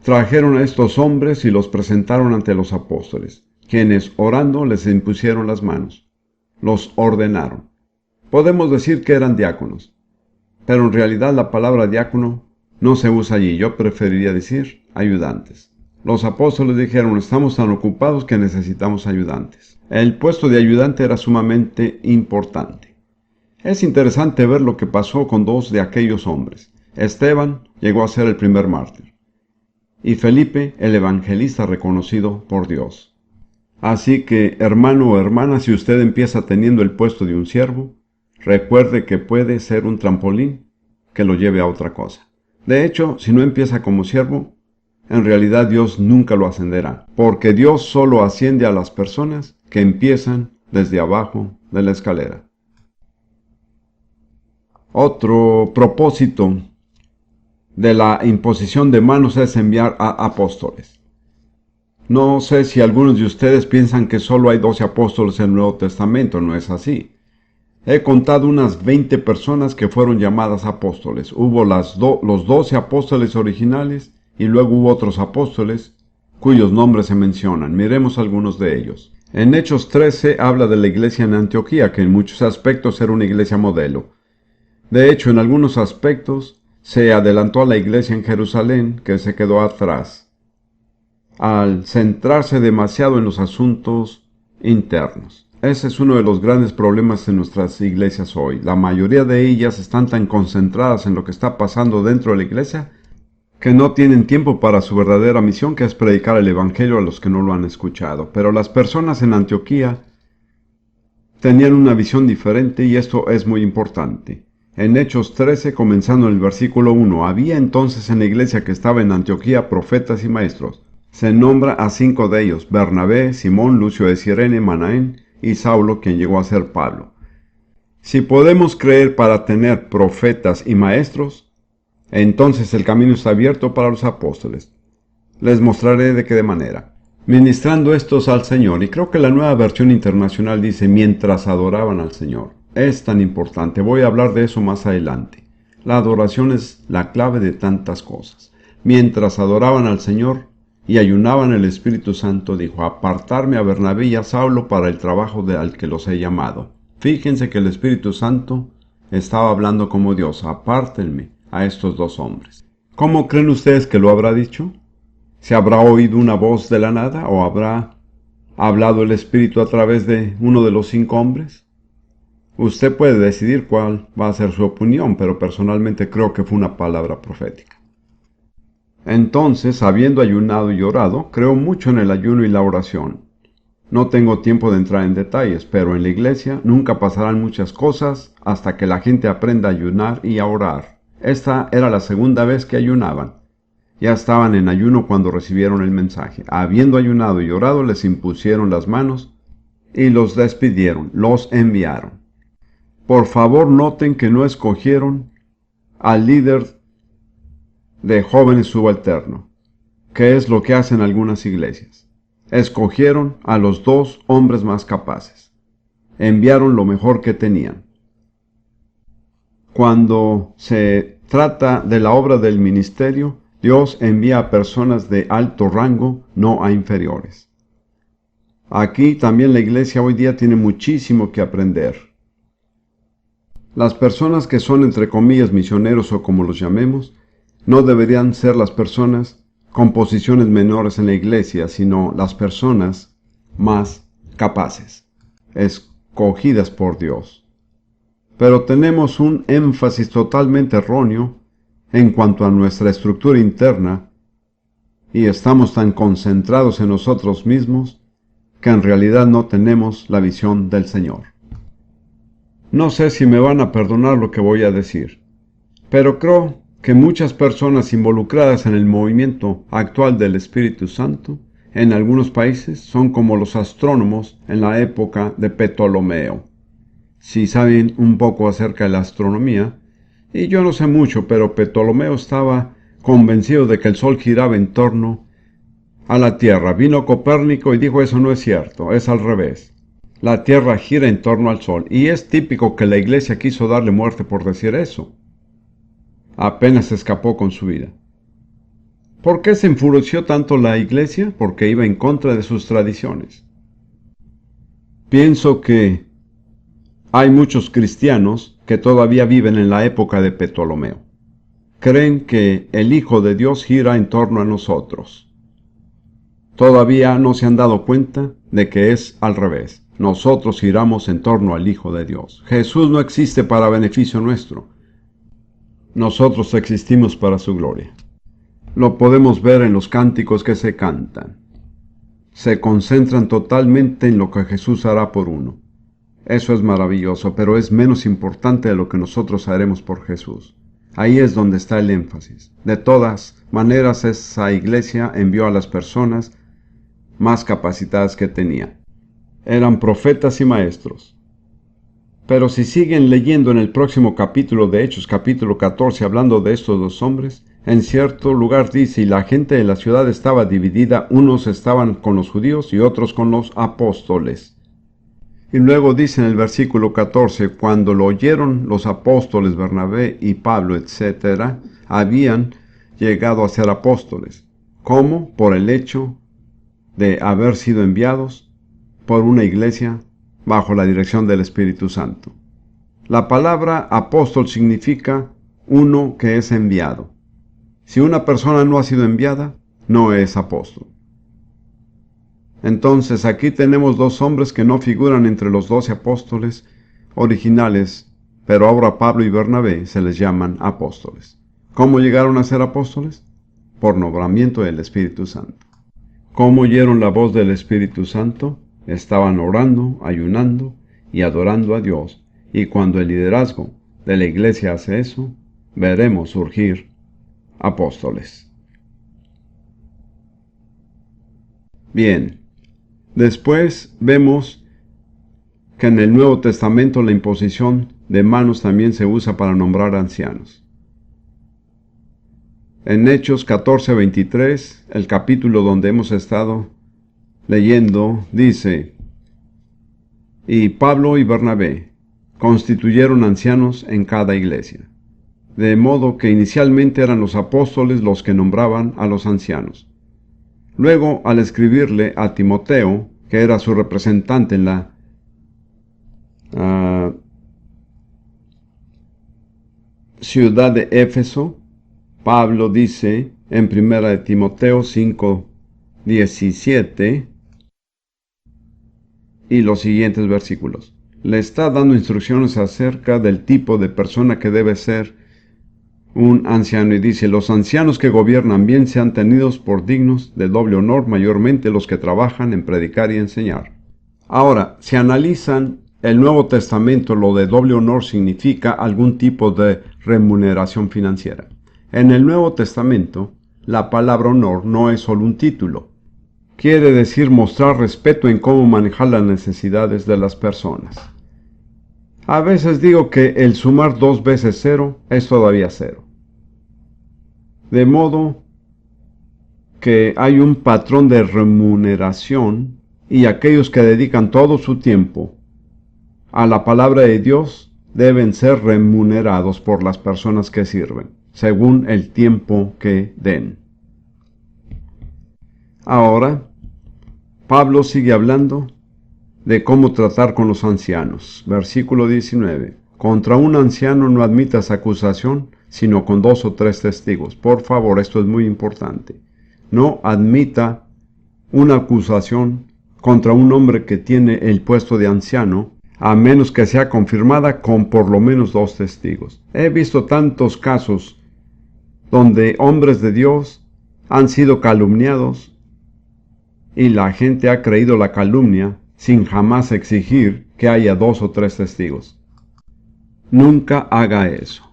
trajeron a estos hombres y los presentaron ante los apóstoles, quienes orando les impusieron las manos. Los ordenaron. Podemos decir que eran diáconos, pero en realidad la palabra diácono no se usa allí, yo preferiría decir ayudantes. Los apóstoles dijeron, estamos tan ocupados que necesitamos ayudantes. El puesto de ayudante era sumamente importante. Es interesante ver lo que pasó con dos de aquellos hombres. Esteban llegó a ser el primer mártir, y Felipe el evangelista reconocido por Dios. Así que, hermano o hermana, si usted empieza teniendo el puesto de un siervo, recuerde que puede ser un trampolín que lo lleve a otra cosa. De hecho, si no empieza como siervo, en realidad Dios nunca lo ascenderá, porque Dios solo asciende a las personas que empiezan desde abajo de la escalera. Otro propósito de la imposición de manos es enviar a apóstoles. No sé si algunos de ustedes piensan que solo hay 12 apóstoles en el Nuevo Testamento, no es así. He contado unas 20 personas que fueron llamadas apóstoles. Hubo los 12 apóstoles originales y luego hubo otros apóstoles cuyos nombres se mencionan. Miremos algunos de ellos. En Hechos 13 habla de la iglesia en Antioquía, que en muchos aspectos era una iglesia modelo. De hecho, en algunos aspectos se adelantó a la iglesia en Jerusalén, que se quedó atrás, al centrarse demasiado en los asuntos internos. Ese es uno de los grandes problemas de nuestras iglesias hoy. La mayoría de ellas están tan concentradas en lo que está pasando dentro de la iglesia que no tienen tiempo para su verdadera misión, que es predicar el evangelio a los que no lo han escuchado. Pero las personas en Antioquía tenían una visión diferente y esto es muy importante. En Hechos 13, comenzando en el versículo 1, había entonces en la iglesia que estaba en Antioquía profetas y maestros. Se nombra a 5 de ellos: Bernabé, Simón, Lucio de Cirene, Manaén y Saulo, quien llegó a ser Pablo. Si podemos creer para tener profetas y maestros, entonces el camino está abierto para los apóstoles. Les mostraré de qué manera. Ministrando estos al Señor, y creo que la Nueva Versión Internacional dice mientras adoraban al Señor. Es tan importante, voy a hablar de eso más adelante. La adoración es la clave de tantas cosas. Mientras adoraban al Señor y ayunaban, el Espíritu Santo dijo: apartarme a Bernabé y a Saulo para el trabajo al que los he llamado. Fíjense que el Espíritu Santo estaba hablando como Dios: apártenme a estos dos hombres. ¿Cómo creen ustedes que lo habrá dicho? ¿Se habrá oído una voz de la nada o habrá hablado el Espíritu a través de uno de los 5 hombres? Usted puede decidir cuál va a ser su opinión, pero personalmente creo que fue una palabra profética. Entonces, habiendo ayunado y orado, creo mucho en el ayuno y la oración. No tengo tiempo de entrar en detalles, pero en la iglesia nunca pasarán muchas cosas hasta que la gente aprenda a ayunar y a orar. Esta era la segunda vez que ayunaban. Ya estaban en ayuno cuando recibieron el mensaje. Habiendo ayunado y orado, les impusieron las manos y los despidieron, los enviaron. Por favor, noten que no escogieron al líder de jóvenes subalterno, que es lo que hacen algunas iglesias. Escogieron a los 2 hombres más capaces. Enviaron lo mejor que tenían. Cuando se trata de la obra del ministerio, Dios envía a personas de alto rango, no a inferiores. Aquí también la iglesia hoy día tiene muchísimo que aprender. Las personas que son, entre comillas, misioneros o como los llamemos, no deberían ser las personas con posiciones menores en la iglesia, sino las personas más capaces, escogidas por Dios. Pero tenemos un énfasis totalmente erróneo en cuanto a nuestra estructura interna y estamos tan concentrados en nosotros mismos que en realidad no tenemos la visión del Señor. No sé si me van a perdonar lo que voy a decir, pero creo que muchas personas involucradas en el movimiento actual del Espíritu Santo en algunos países son como los astrónomos en la época de Ptolomeo. Si saben un poco acerca de la astronomía, y yo no sé mucho, pero Ptolomeo estaba convencido de que el Sol giraba en torno a la Tierra. Vino Copérnico y dijo: eso no es cierto, es al revés. La Tierra gira en torno al Sol, y es típico que la iglesia quiso darle muerte por decir eso. Apenas escapó con su vida. ¿Por qué se enfureció tanto la iglesia? Porque iba en contra de sus tradiciones. Pienso que hay muchos cristianos que todavía viven en la época de Ptolomeo. Creen que el Hijo de Dios gira en torno a nosotros. Todavía no se han dado cuenta de que es al revés. nosotros giramos en torno al Hijo de Dios. Jesús no existe para beneficio nuestro. Nosotros existimos para su gloria. Lo podemos ver en los cánticos que se cantan. Se concentran totalmente en lo que Jesús hará por uno. Eso es maravilloso, pero es menos importante de lo que nosotros haremos por Jesús. Ahí es donde está el énfasis. De todas maneras, esa iglesia envió a las personas más capacitadas que tenía. Eran profetas y maestros. Pero si siguen leyendo en el próximo capítulo de Hechos, capítulo 14, hablando de estos dos hombres, en cierto lugar dice, y la gente de la ciudad estaba dividida, unos estaban con los judíos y otros con los apóstoles. Y luego dice en el versículo 14, cuando lo oyeron los apóstoles Bernabé y Pablo, etc., habían llegado a ser apóstoles. ¿Cómo? Por el hecho de haber sido enviados por una iglesia bajo la dirección del Espíritu Santo. La palabra apóstol significa uno que es enviado. Si una persona no ha sido enviada, no es apóstol. Entonces aquí tenemos dos hombres que no figuran entre los 12 apóstoles originales, pero ahora Pablo y Bernabé se les llaman apóstoles. ¿Cómo llegaron a ser apóstoles? Por nombramiento del Espíritu Santo. ¿Cómo oyeron la voz del Espíritu Santo? Estaban orando, ayunando y adorando a Dios, y cuando el liderazgo de la iglesia hace eso, veremos surgir apóstoles. Bien, después vemos que en el Nuevo Testamento la imposición de manos también se usa para nombrar ancianos. En Hechos 14:23, el capítulo donde hemos estado leyendo, dice, y Pablo y Bernabé constituyeron ancianos en cada iglesia, de modo que inicialmente eran los apóstoles los que nombraban a los ancianos. Luego, al escribirle a Timoteo, que era su representante en la ciudad de Éfeso, Pablo dice en 1 Timoteo 5:17 y los siguientes versículos. Le está dando instrucciones acerca del tipo de persona que debe ser un anciano y dice, los ancianos que gobiernan bien sean tenidos por dignos de doble honor, mayormente los que trabajan en predicar y enseñar. Ahora, si analizan el Nuevo Testamento, lo de doble honor significa algún tipo de remuneración financiera. En el Nuevo Testamento, la palabra honor no es solo un título. Quiere decir mostrar respeto en cómo manejar las necesidades de las personas. A veces digo que el sumar 2 veces 0 es todavía 0. De modo que hay un patrón de remuneración y aquellos que dedican todo su tiempo a la palabra de Dios deben ser remunerados por las personas que sirven, según el tiempo que den. Ahora, Pablo sigue hablando de cómo tratar con los ancianos. Versículo 19. Contra un anciano no admitas acusación, sino con 2 o 3 testigos. Por favor, esto es muy importante. No admita una acusación contra un hombre que tiene el puesto de anciano, a menos que sea confirmada con por lo menos 2 testigos. He visto tantos casos donde hombres de Dios han sido calumniados y la gente ha creído la calumnia sin jamás exigir que haya 2 o 3 testigos. Nunca haga eso.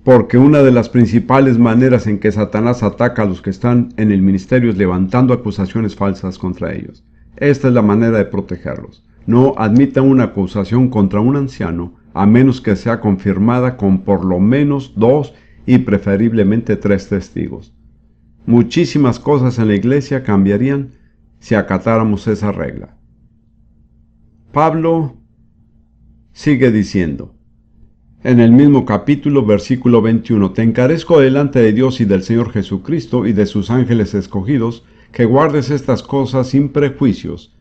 Porque una de las principales maneras en que Satanás ataca a los que están en el ministerio es levantando acusaciones falsas contra ellos. Esta es la manera de protegerlos. No admita una acusación contra un anciano a menos que sea confirmada con por lo menos 2 y preferiblemente 3 testigos. Muchísimas cosas en la iglesia cambiarían si acatáramos esa regla. Pablo sigue diciendo, en el mismo capítulo, versículo 21, te encarezco delante de Dios y del Señor Jesucristo y de sus ángeles escogidos, que guardes estas cosas sin prejuicios,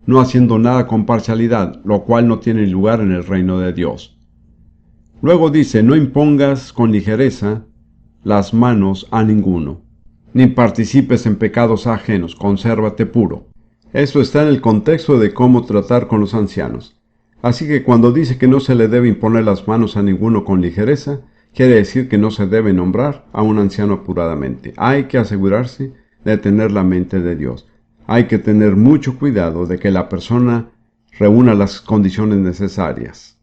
no haciendo nada con parcialidad, lo cual no tiene lugar en el reino de Dios. Luego dice, no impongas con ligereza las manos a ninguno, ni participes en pecados ajenos, consérvate puro. Eso está en el contexto de cómo tratar con los ancianos. Así que cuando dice que no se le debe imponer las manos a ninguno con ligereza, quiere decir que no se debe nombrar a un anciano apuradamente. Hay que asegurarse de tener la mente de Dios. Hay que tener mucho cuidado de que la persona reúna las condiciones necesarias.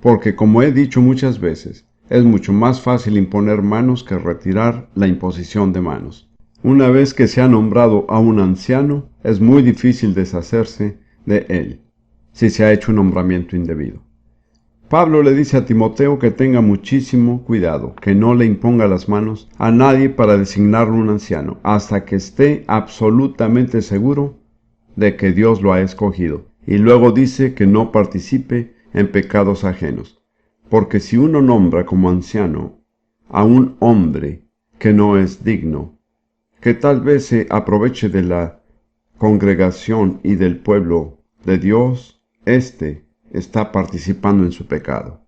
Porque, como he dicho muchas veces, es mucho más fácil imponer manos que retirar la imposición de manos. Una vez que se ha nombrado a un anciano, es muy difícil deshacerse de él, si se ha hecho un nombramiento indebido. Pablo le dice a Timoteo que tenga muchísimo cuidado, que no le imponga las manos a nadie para designarlo un anciano, hasta que esté absolutamente seguro de que Dios lo ha escogido. Y luego dice que no participe en pecados ajenos, porque si uno nombra como anciano a un hombre que no es digno, que tal vez se aproveche de la congregación y del pueblo de Dios, éste está participando en su pecado.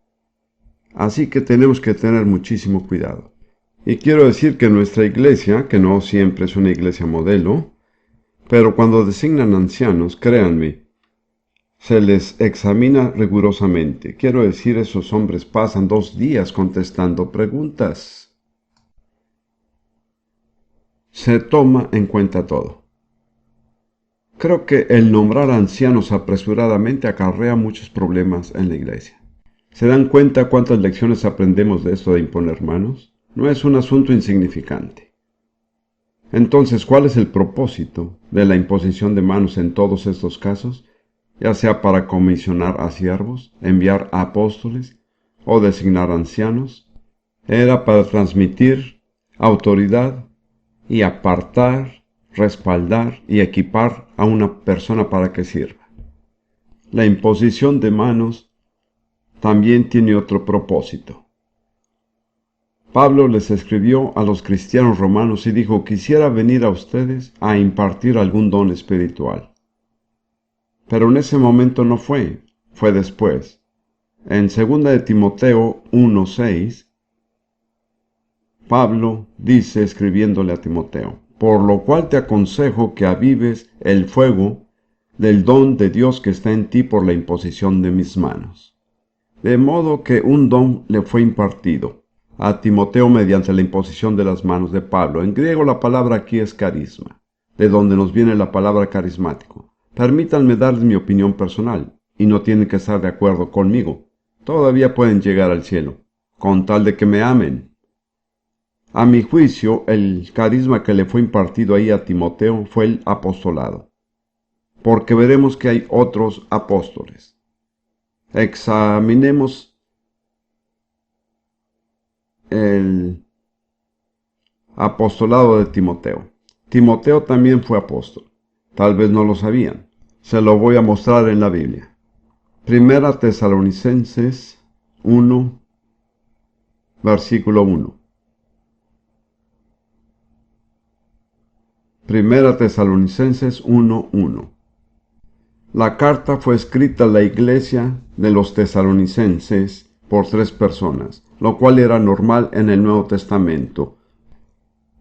Así que tenemos que tener muchísimo cuidado. Y quiero decir que nuestra iglesia, que no siempre es una iglesia modelo, pero cuando designan ancianos, créanme, se les examina rigurosamente. Quiero decir, esos hombres pasan 2 días contestando preguntas. Se toma en cuenta todo. Creo que el nombrar ancianos apresuradamente acarrea muchos problemas en la iglesia. ¿Se dan cuenta cuántas lecciones aprendemos de esto de imponer manos? No es un asunto insignificante. Entonces, ¿cuál es el propósito de la imposición de manos en todos estos casos? Ya sea para comisionar a siervos, enviar a apóstoles o designar ancianos. Era para transmitir autoridad y apartar, respaldar y equipar a una persona para que sirva. La imposición de manos también tiene otro propósito. Pablo les escribió a los cristianos romanos y dijo: quisiera venir a ustedes a impartir algún don espiritual. Pero en ese momento no fue después. En 2 de Timoteo 1:6, Pablo dice, escribiéndole a Timoteo: por lo cual te aconsejo que avives el fuego del don de Dios que está en ti por la imposición de mis manos. De modo que un don le fue impartido a Timoteo mediante la imposición de las manos de Pablo. En griego la palabra aquí es carisma, de donde nos viene la palabra carismático. Permítanme darles mi opinión personal, y no tienen que estar de acuerdo conmigo. Todavía pueden llegar al cielo, con tal de que me amen. A mi juicio, el carisma que le fue impartido ahí a Timoteo fue el apostolado, porque veremos que hay otros apóstoles. Examinemos el apostolado de Timoteo. Timoteo también fue apóstol. Tal vez no lo sabían. Se lo voy a mostrar en la Biblia. Primera Tesalonicenses 1, versículo 1. Primera Tesalonicenses 1:1. La carta fue escrita a la iglesia de los tesalonicenses por 3 personas, lo cual era normal en el Nuevo Testamento.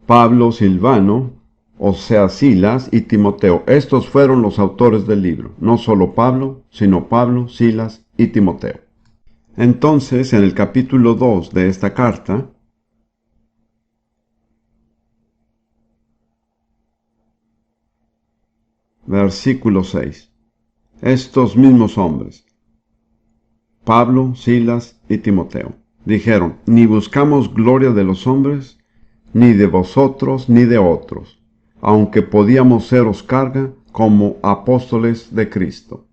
Pablo, Silvano, o sea Silas, y Timoteo. Estos fueron los autores del libro. No solo Pablo, sino Pablo, Silas y Timoteo. Entonces, en el capítulo 2 de esta carta, versículo 6. Estos mismos hombres, Pablo, Silas y Timoteo, dijeron: ni buscamos gloria de los hombres, ni de vosotros, ni de otros, aunque podíamos seros carga como apóstoles de Cristo.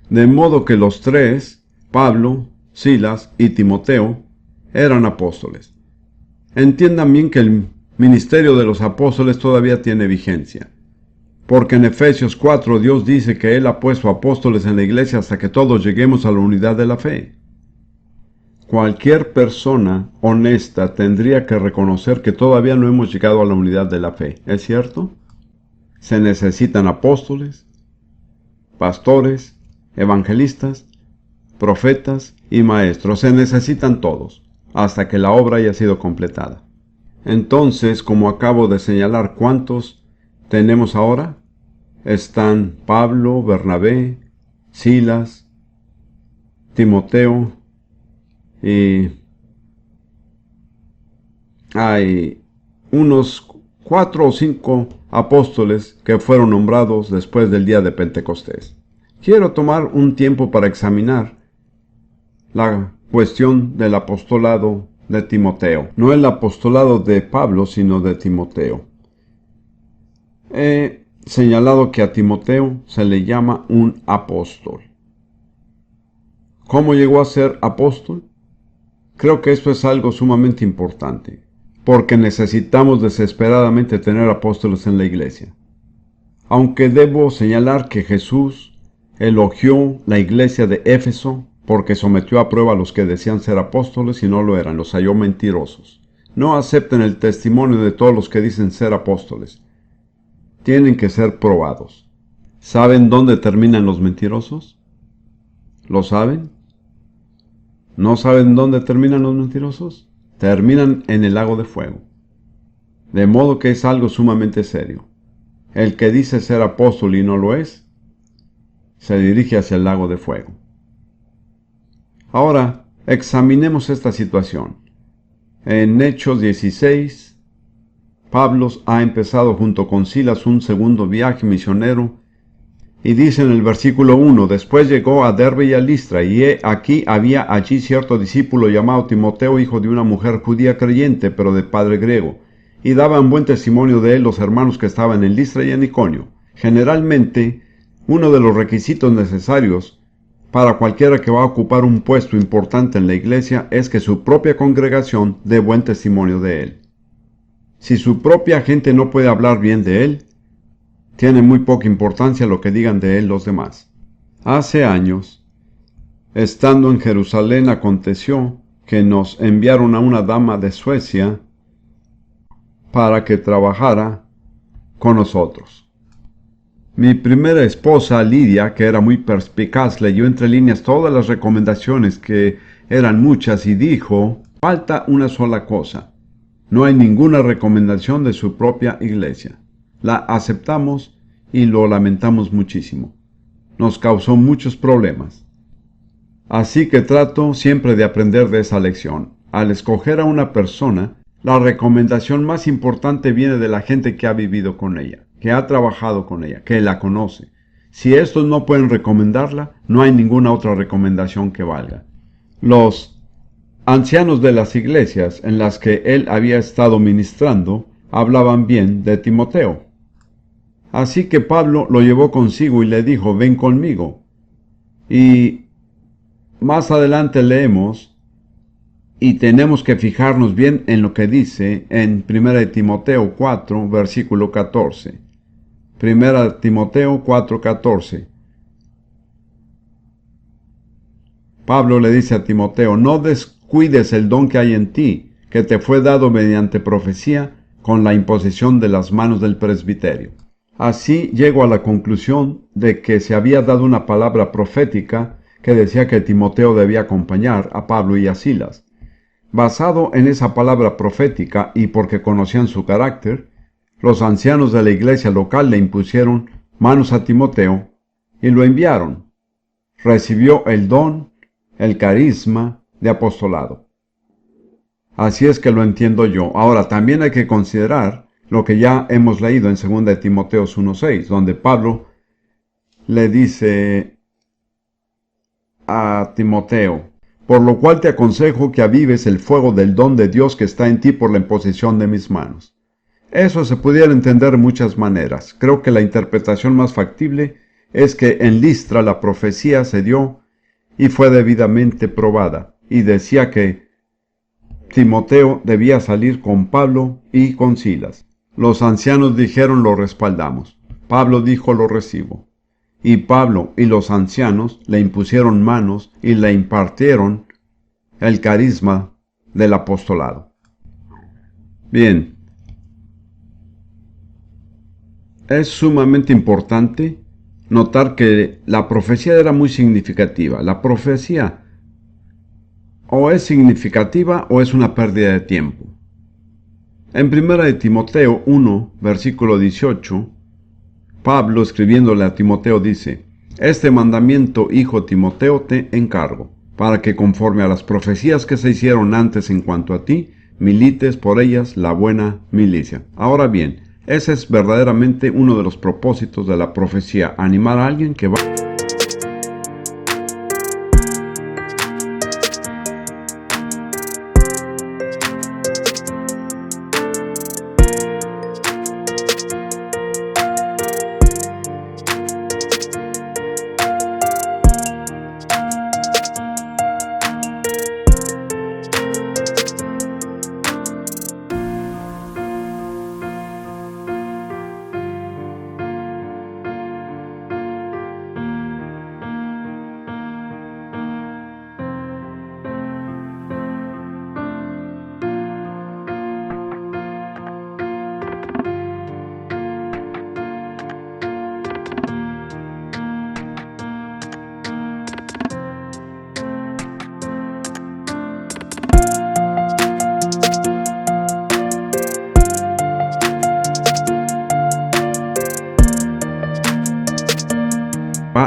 De modo que los 3, Pablo, Silas y Timoteo, eran apóstoles. Entiendan bien que el ministerio de los apóstoles todavía tiene vigencia, porque en Efesios 4 Dios dice que Él ha puesto apóstoles en la iglesia hasta que todos lleguemos a la unidad de la fe. Cualquier persona honesta tendría que reconocer que todavía no hemos llegado a la unidad de la fe. ¿Es cierto? Se necesitan apóstoles, pastores, evangelistas, profetas y maestros. Se necesitan todos, hasta que la obra haya sido completada. Entonces, como acabo de señalar, ¿cuántos tenemos ahora? están Pablo, Bernabé, Silas, Timoteo, y hay unos 4 o 5 apóstoles que fueron nombrados después del día de Pentecostés. Quiero tomar un tiempo para examinar la cuestión del apostolado de Timoteo. No el apostolado de Pablo, sino de Timoteo. He señalado que a Timoteo se le llama un apóstol. ¿Cómo llegó a ser apóstol? Creo que esto es algo sumamente importante, porque necesitamos desesperadamente tener apóstoles en la iglesia. Aunque debo señalar que Jesús elogió la iglesia de Éfeso porque sometió a prueba a los que decían ser apóstoles y no lo eran, los halló mentirosos. No acepten el testimonio de todos los que dicen ser apóstoles. Tienen que ser probados. ¿Saben dónde terminan los mentirosos? ¿Lo saben? ¿No saben dónde terminan los mentirosos? Terminan en el lago de fuego. De modo que es algo sumamente serio. El que dice ser apóstol y no lo es, se dirige hacia el lago de fuego. Ahora, examinemos esta situación. En Hechos 16, Pablo ha empezado junto con Silas un segundo viaje misionero, y dice en el versículo 1, después llegó a Derbe y a Listra, y aquí había allí cierto discípulo llamado Timoteo, hijo de una mujer judía creyente, pero de padre griego, y daban buen testimonio de él los hermanos que estaban en Listra y en Iconio. Generalmente, uno de los requisitos necesarios para cualquiera que va a ocupar un puesto importante en la iglesia es que su propia congregación dé buen testimonio de él. Si su propia gente no puede hablar bien de él, tiene muy poca importancia lo que digan de él los demás. Hace años, estando en Jerusalén, aconteció que nos enviaron a una dama de Suecia para que trabajara con nosotros. Mi primera esposa, Lidia, que era muy perspicaz, leyó entre líneas todas las recomendaciones, que eran muchas, y dijo: falta una sola cosa. No hay ninguna recomendación de su propia iglesia. La aceptamos y lo lamentamos muchísimo. Nos causó muchos problemas. Así que trato siempre de aprender de esa lección. Al escoger a una persona, la recomendación más importante viene de la gente que ha vivido con ella, que ha trabajado con ella, que la conoce. Si estos no pueden recomendarla, no hay ninguna otra recomendación que valga. Los ancianos de las iglesias en las que él había estado ministrando hablaban bien de Timoteo. Así que Pablo lo llevó consigo y le dijo: ven conmigo. Y más adelante leemos, y tenemos que fijarnos bien en lo que dice en 1 Timoteo 4, versículo 14. 1 Timoteo 4, 14. Pablo le dice a Timoteo: no descuides el don que hay en ti, que te fue dado mediante profecía con la imposición de las manos del presbiterio. Así llego a la conclusión de que se había dado una palabra profética que decía que Timoteo debía acompañar a Pablo y a Silas. Basado en esa palabra profética y porque conocían su carácter, los ancianos de la iglesia local le impusieron manos a Timoteo y lo enviaron. Recibió el don, el carisma de apostolado. Así es que lo entiendo yo. Ahora, también hay que considerar lo que ya hemos leído en 2 Timoteo 1:6, donde Pablo le dice a Timoteo: por lo cual te aconsejo que avives el fuego del don de Dios que está en ti por la imposición de mis manos. Eso se pudiera entender de muchas maneras. Creo que la interpretación más factible es que en Listra la profecía se dio y fue debidamente probada, y decía que Timoteo debía salir con Pablo y con Silas. Los ancianos dijeron: lo respaldamos. Pablo dijo: lo recibo. Y Pablo y los ancianos le impusieron manos y le impartieron el carisma del apostolado. Bien, es sumamente importante notar que la profecía era muy significativa. La profecía o es significativa o es una pérdida de tiempo. En 1 Timoteo 1, versículo 18, Pablo, escribiéndole a Timoteo, dice: Este mandamiento, hijo Timoteo, te encargo, para que conforme a las profecías que se hicieron antes en cuanto a ti, milites por ellas la buena milicia. Ahora bien, ese es verdaderamente uno de los propósitos de la profecía: animar a alguien que va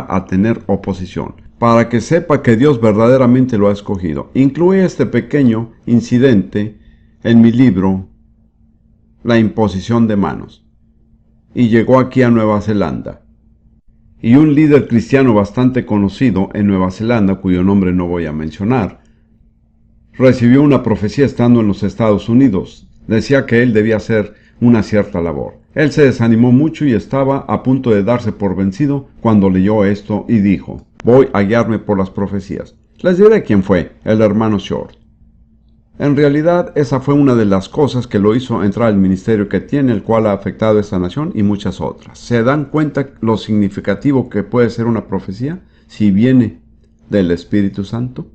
a tener oposición, para que sepa que Dios verdaderamente lo ha escogido. Incluye este pequeño incidente en mi libro, La imposición de manos. Y llegó aquí a Nueva Zelanda. Y un líder cristiano bastante conocido en Nueva Zelanda, cuyo nombre no voy a mencionar, recibió una profecía estando en los Estados Unidos. Decía que él debía hacer una cierta labor. Él se desanimó mucho y estaba a punto de darse por vencido cuando leyó esto y dijo: voy a guiarme por las profecías. Les diré quién fue: el hermano Short. En realidad, esa fue una de las cosas que lo hizo entrar al ministerio que tiene, el cual ha afectado a esta nación y muchas otras. ¿Se dan cuenta lo significativo que puede ser una profecía si viene del Espíritu Santo?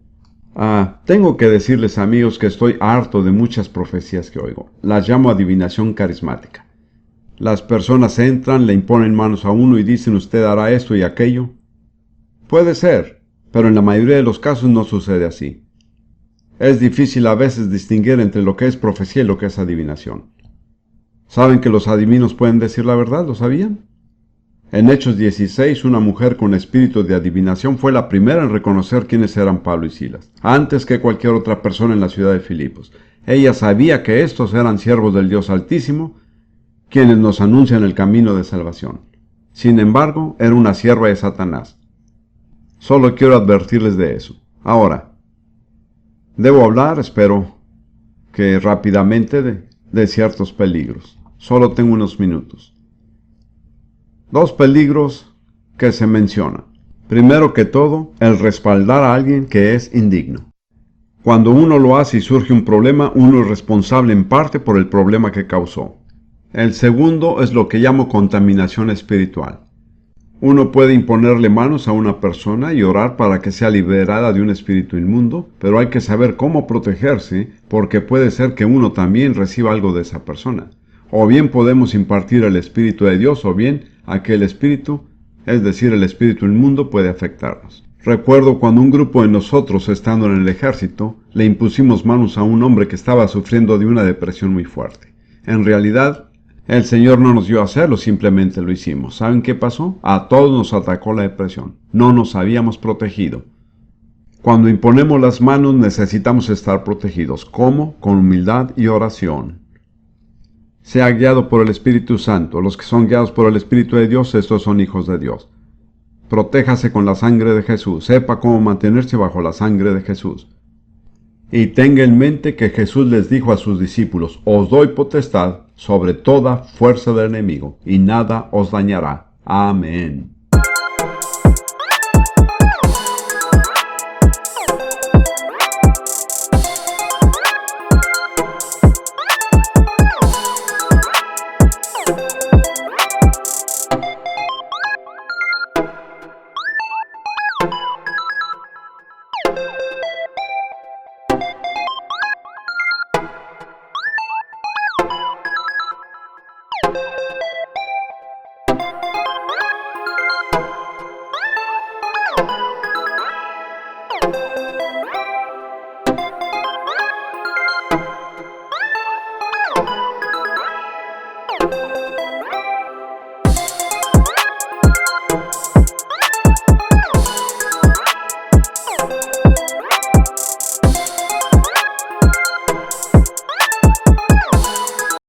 Tengo que decirles, amigos, que estoy harto de muchas profecías que oigo. Las llamo adivinación carismática. Las personas entran, le imponen manos a uno y dicen: usted hará esto y aquello. Puede ser, pero en la mayoría de los casos no sucede así. Es difícil a veces distinguir entre lo que es profecía y lo que es adivinación. ¿Saben que los adivinos pueden decir la verdad? ¿Lo sabían? En Hechos 16, una mujer con espíritu de adivinación fue la primera en reconocer quiénes eran Pablo y Silas, antes que cualquier otra persona en la ciudad de Filipos. Ella sabía que estos eran siervos del Dios Altísimo, quienes nos anuncian el camino de salvación. Sin embargo, era una sierva de Satanás. Solo quiero advertirles de eso. Ahora, debo hablar, espero que rápidamente, de ciertos peligros. Solo tengo unos minutos. Dos peligros que se mencionan. Primero que todo, el respaldar a alguien que es indigno. Cuando uno lo hace y surge un problema, uno es responsable en parte por el problema que causó. El segundo es lo que llamo contaminación espiritual. Uno puede imponerle manos a una persona y orar para que sea liberada de un espíritu inmundo, pero hay que saber cómo protegerse, porque puede ser que uno también reciba algo de esa persona. O bien podemos impartir el Espíritu de Dios, o bien aquel espíritu, es decir, el espíritu inmundo, puede afectarnos. Recuerdo cuando un grupo de nosotros, estando en el ejército, le impusimos manos a un hombre que estaba sufriendo de una depresión muy fuerte. En realidad, el Señor no nos dio a hacerlo, simplemente lo hicimos. ¿Saben qué pasó? A todos nos atacó la depresión. No nos habíamos protegido. Cuando imponemos las manos necesitamos estar protegidos. ¿Cómo? Con humildad y oración. Sea guiado por el Espíritu Santo. Los que son guiados por el Espíritu de Dios, estos son hijos de Dios. Protéjase con la sangre de Jesús. Sepa cómo mantenerse bajo la sangre de Jesús. Y tenga en mente que Jesús les dijo a sus discípulos: os doy potestad sobre toda fuerza del enemigo, y nada os dañará. Amén.